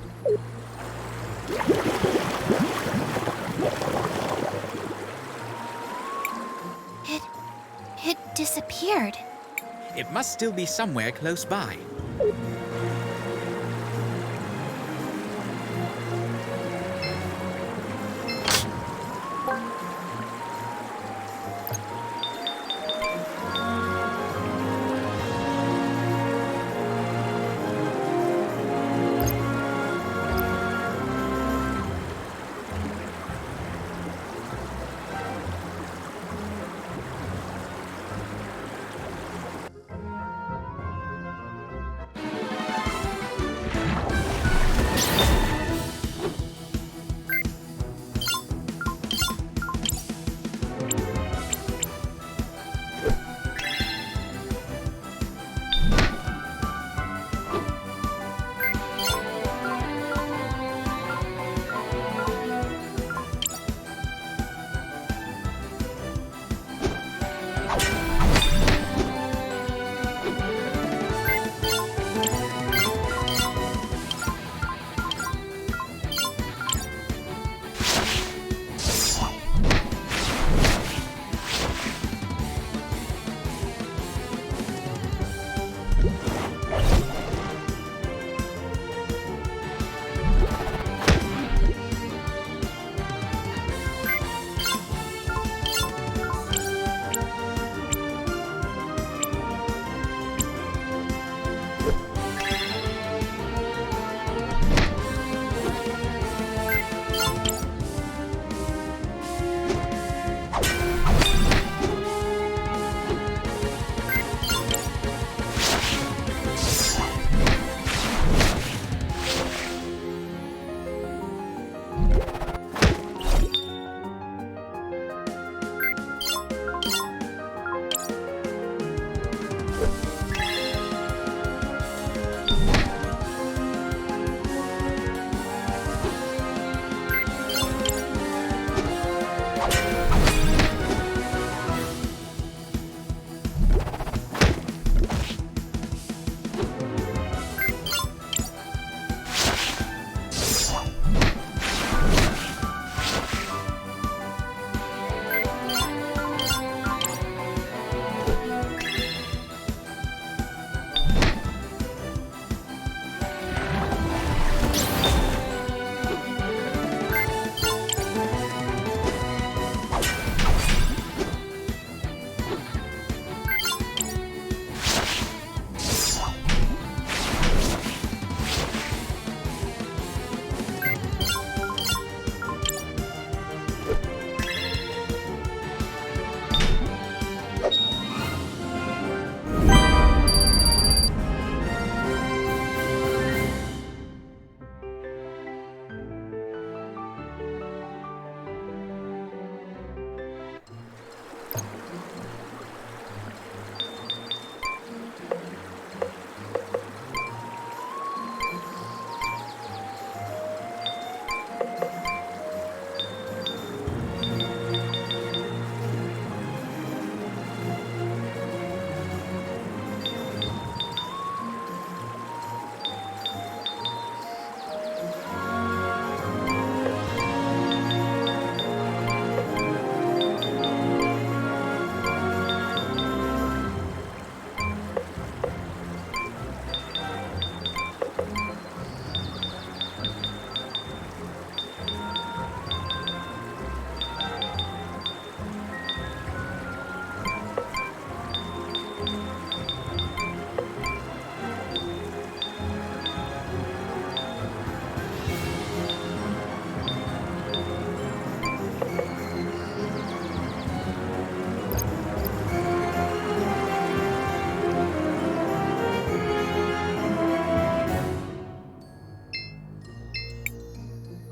S1: It disappeared.
S4: It must still be somewhere close by.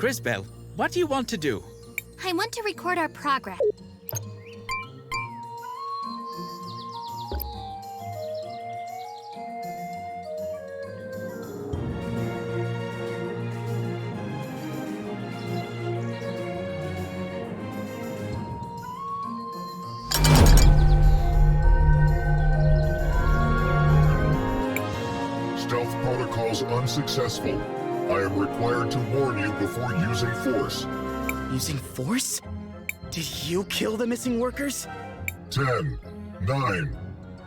S4: Crisbell, what do you want to do?
S1: I want to record our progress.
S16: Stealth protocols unsuccessful. I am required to warn you before using force.
S3: Using force? Did you kill the missing workers?
S16: 10, 9,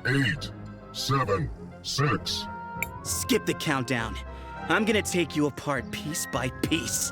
S16: 8, 7, 6.
S3: Skip the countdown. I'm gonna take you apart piece by piece.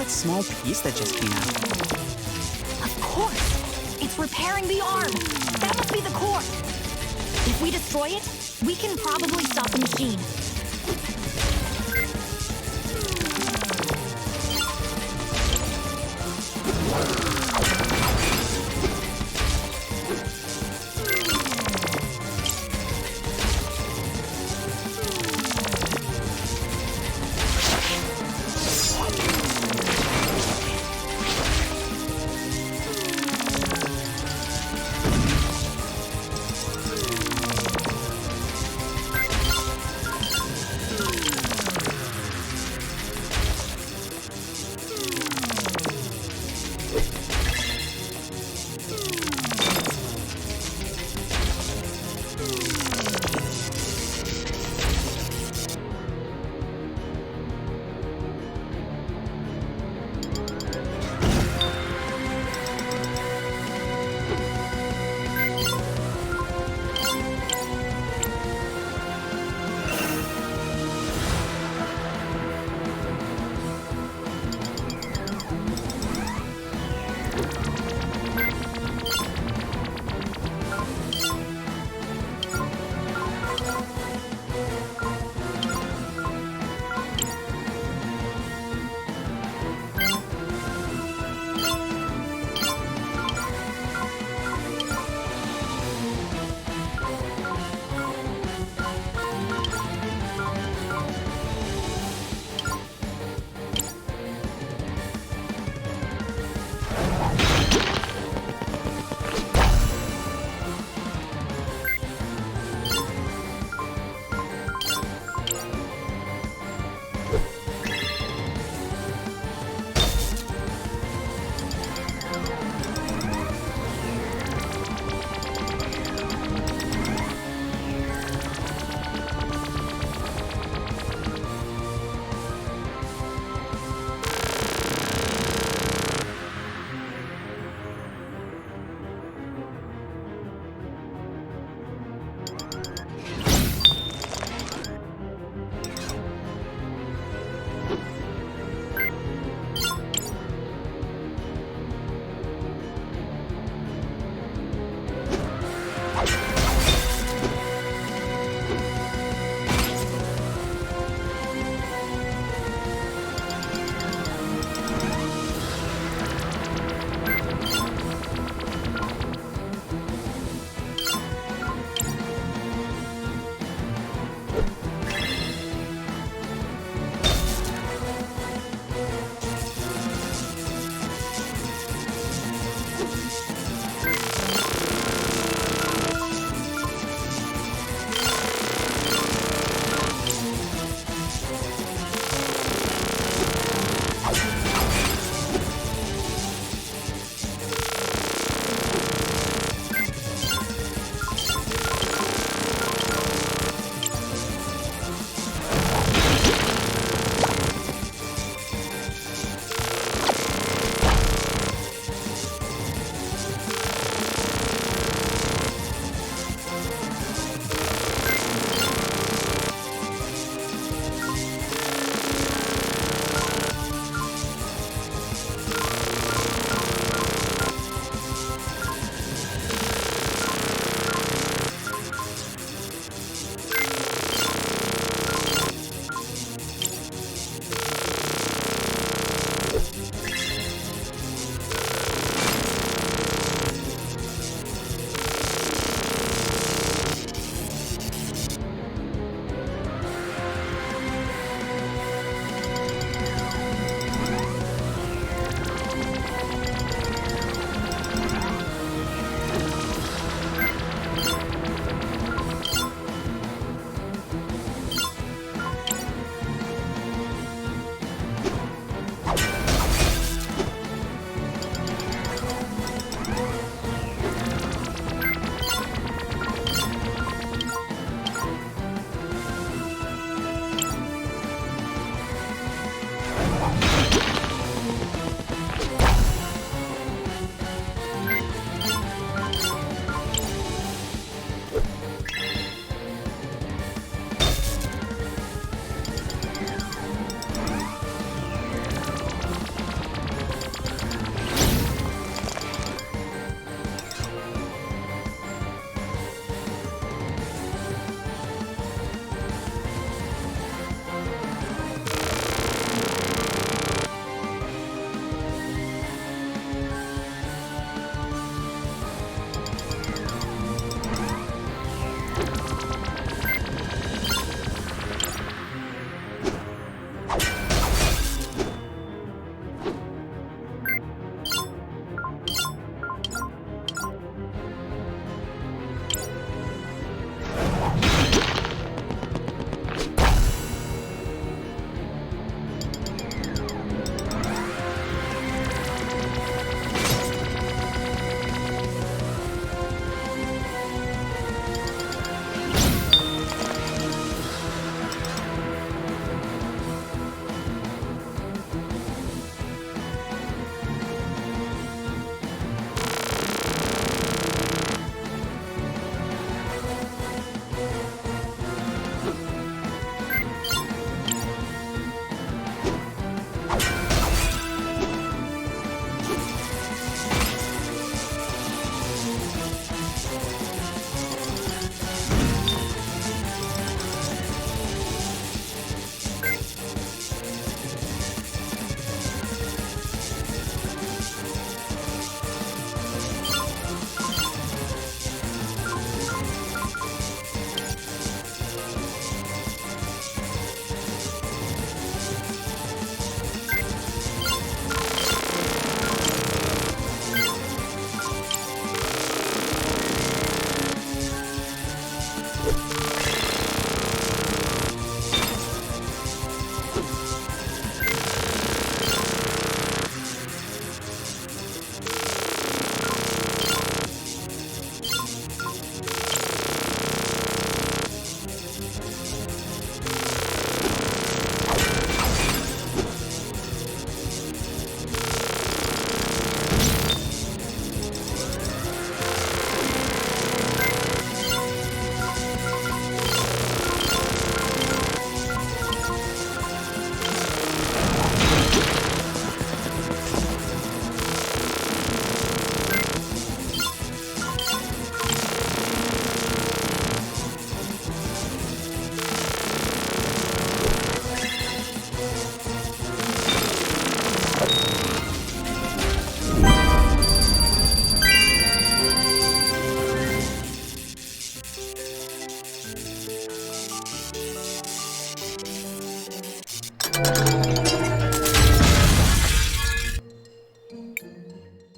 S3: that small piece that just came out?
S2: Of course! It's repairing the arm! That must be the core! If we destroy it, we can probably stop the machine.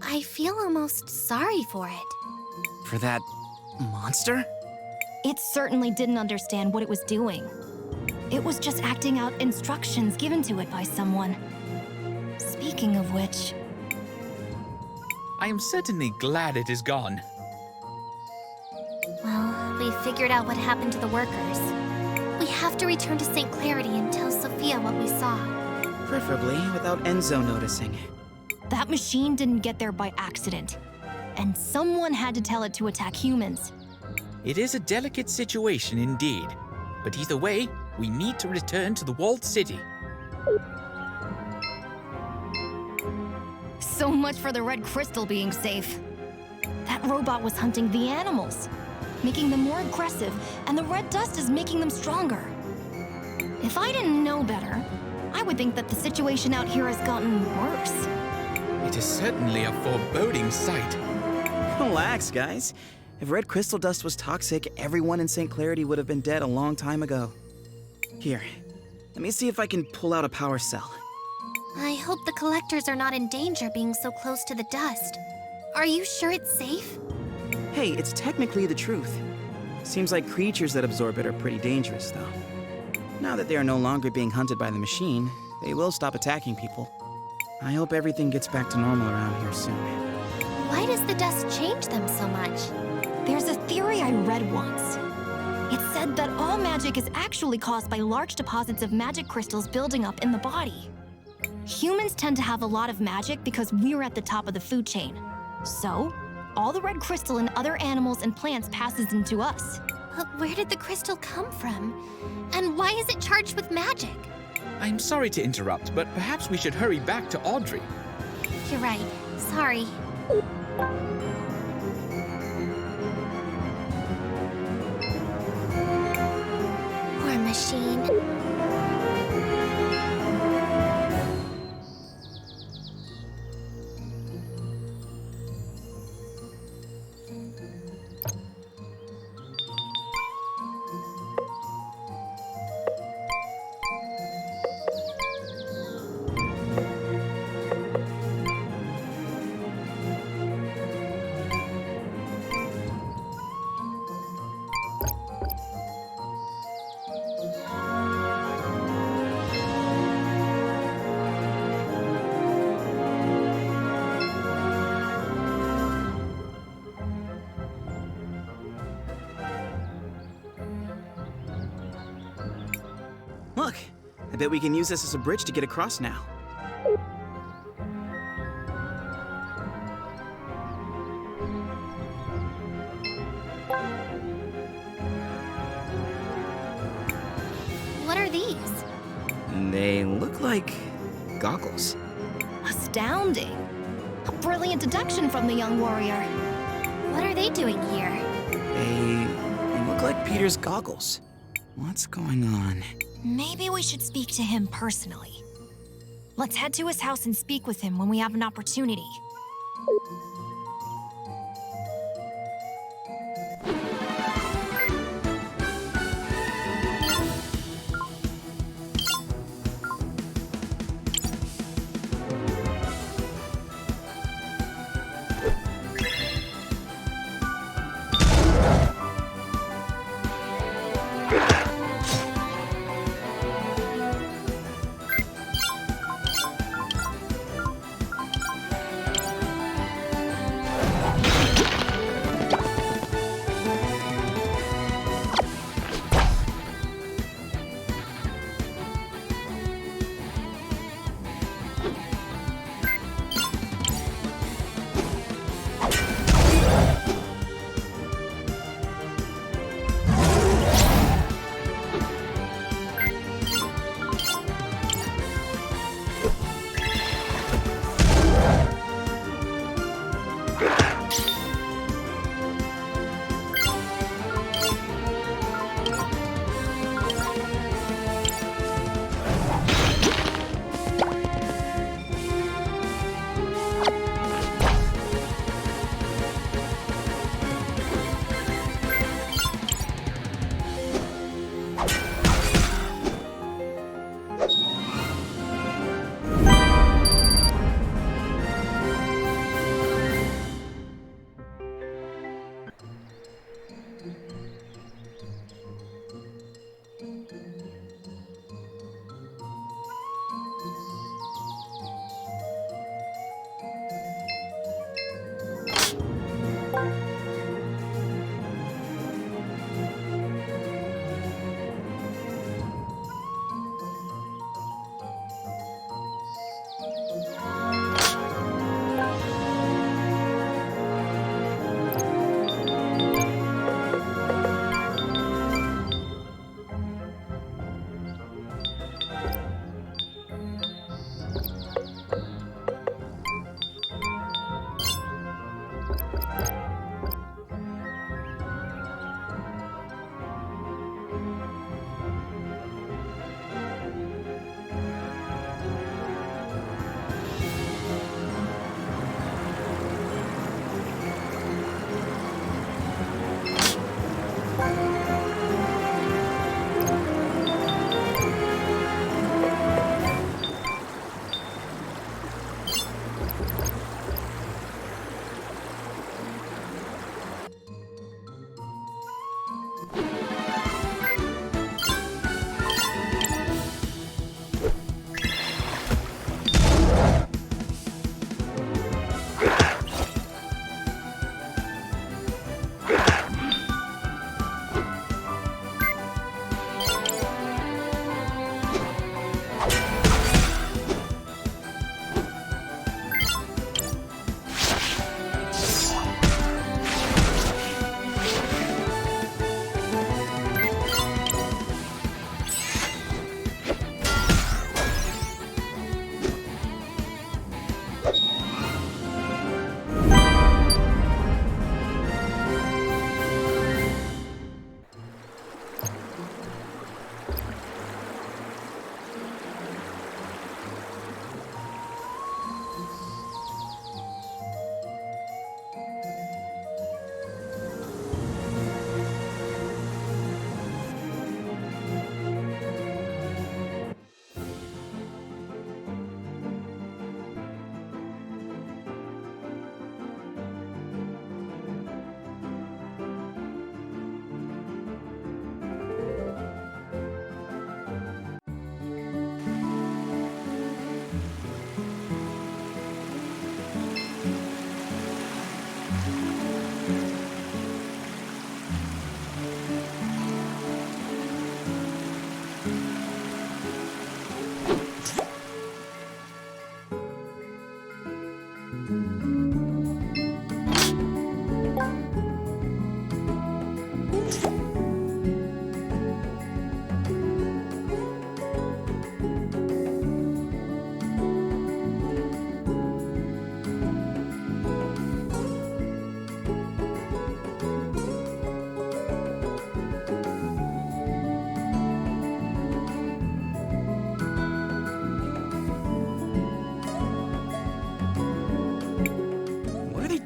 S1: I feel almost sorry for it.
S3: For that monster?
S2: It certainly didn't understand what it was doing. It was just acting out instructions given to it by someone. Speaking of which...
S4: I am certainly glad it is gone.
S1: Well, we figured out what happened to the workers. We have to return to St. Clarity and tell Sophia what we saw.
S3: Preferably without Enzo noticing.
S2: That machine didn't get there by accident. And someone had to tell it to attack humans.
S4: It is a delicate situation indeed. But either way, we need to return to the walled city.
S2: So much for the red crystal being safe. That robot was hunting the animals, making them more aggressive, and the red dust is making them stronger. If I didn't know better, I would think that the situation out here has gotten worse.
S4: It is certainly a foreboding sight.
S3: Relax, guys. If red crystal dust was toxic, everyone in St. Clarity would have been dead a long time ago. Here, let me see if I can pull out a power cell.
S1: I hope the collectors are not in danger being so close to the dust. Are you sure it's safe?
S3: Hey, it's technically the truth. Seems like creatures that absorb it are pretty dangerous, though. Now that they are no longer being hunted by the machine, they will stop attacking people. I hope everything gets back to normal around here soon.
S1: Why does the dust change them so much?
S2: There's a theory I read once. It said that all magic is actually caused by large deposits of magic crystals building up in the body. Humans tend to have a lot of magic because we're at the top of the food chain. So, all the red crystal in other animals and plants passes into us.
S1: But where did the crystal come from? And why is it charged with magic?
S4: I'm sorry to interrupt, but perhaps we should hurry back to Audrey.
S1: You're right. Sorry. Poor machine.
S3: Look, I bet we can use this as a bridge to get across now.
S1: What are these?
S3: They look like goggles.
S2: Astounding. A brilliant deduction from the young warrior.
S1: What are they doing here?
S3: They look like Peter's goggles. What's going on?
S2: Maybe we should speak to him personally. Let's head to his house and speak with him when we have an opportunity.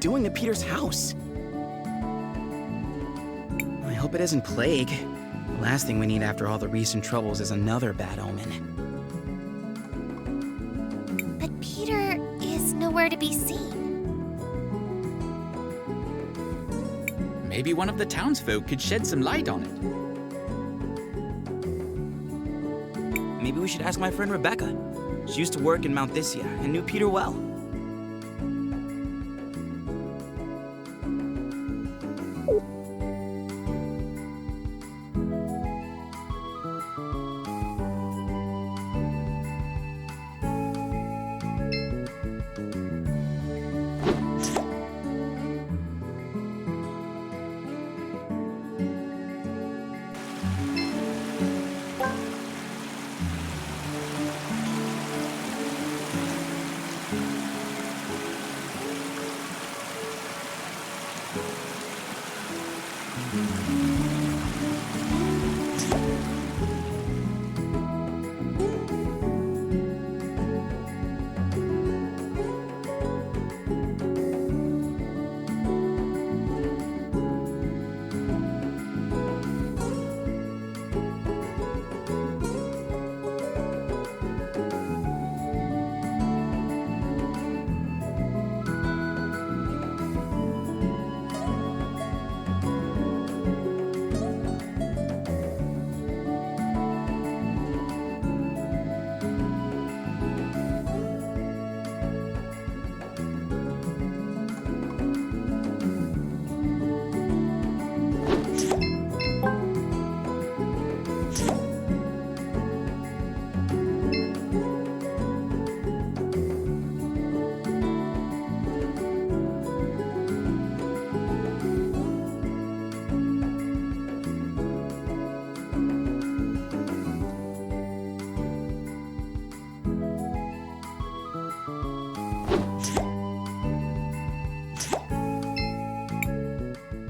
S3: doing to Peter's house? I hope it isn't plague. The last thing we need after all the recent troubles is another bad omen.
S1: But Peter is nowhere to be seen.
S4: Maybe one of the townsfolk could shed some light on it.
S3: Maybe we should ask my friend Rebecca. She used to work in Mount Thisia and knew Peter well.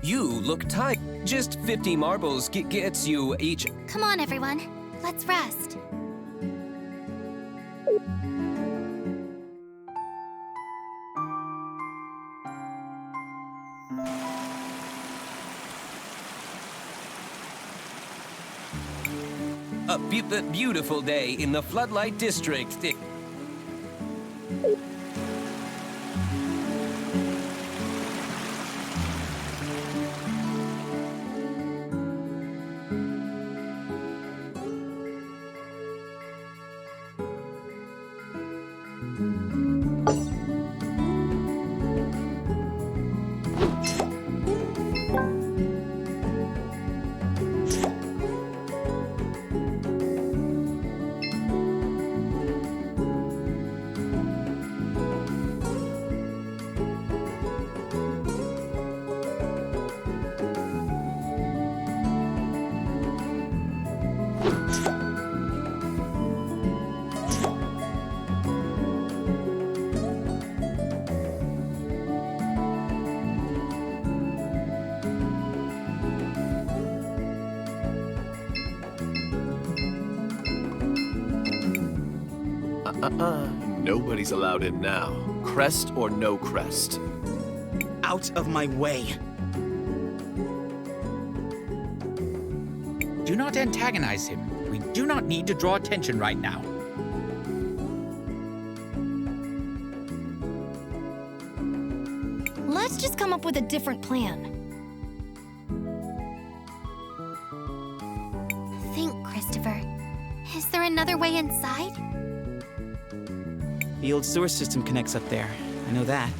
S13: You look tight. Just 50 marbles gets you each.
S1: Come on, everyone. Let's rest.
S13: A beautiful day in the Floodlight District.
S12: Nobody's allowed in now. Crest or no crest.
S3: Out of my way.
S4: Do not antagonize him. We do not need to draw attention right now.
S2: Let's just come up with a different plan.
S1: Think, Christopher. Is there another way inside?
S3: The old sewer system connects up there. I know that.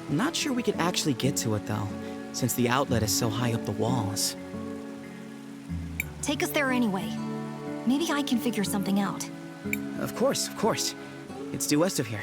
S3: I'm not sure we could actually get to it, though, since the outlet is so high up the walls.
S2: Take us there anyway. Maybe I can figure something out.
S3: Of course, of course. It's due west of here.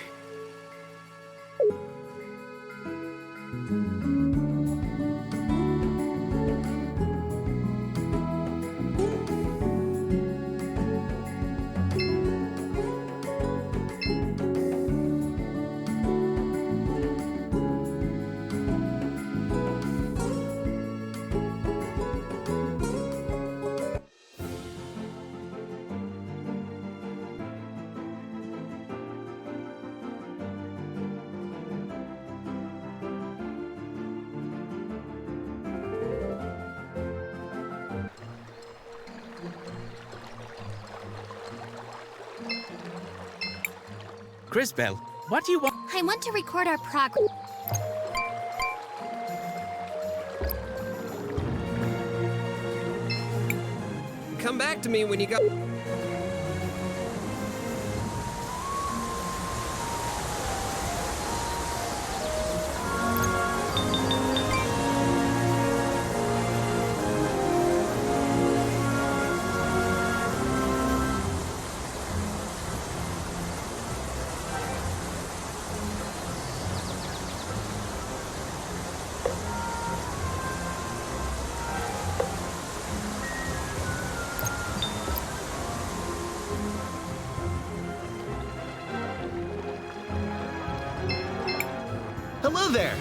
S4: Crisbel, what do you want?
S1: I want to record our progress.
S9: Come back to me when you go.
S12: Hello there!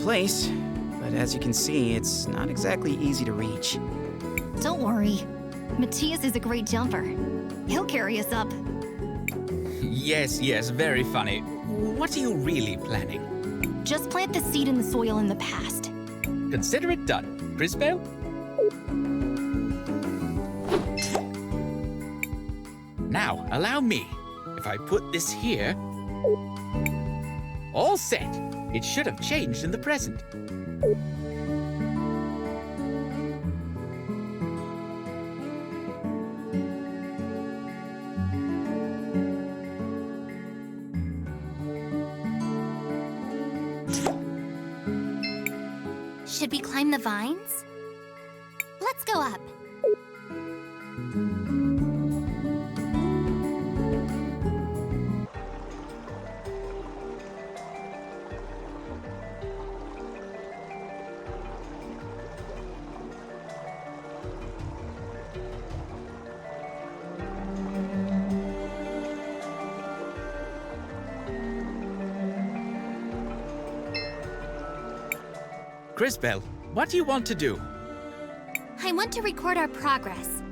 S3: Place, but as you can see, it's not exactly easy to reach.
S2: Don't worry. Matthias is a great jumper. He'll carry us up.
S4: Yes, very funny. What are you really planning?
S2: Just plant the seed in the soil in the past.
S4: Consider it done. Crisbel? Now, allow me. If I put this here... All set. It should have changed in the present.
S1: Should we climb the vines? Let's go up.
S4: Crisbel, what do you want to do?
S1: I want to record our progress.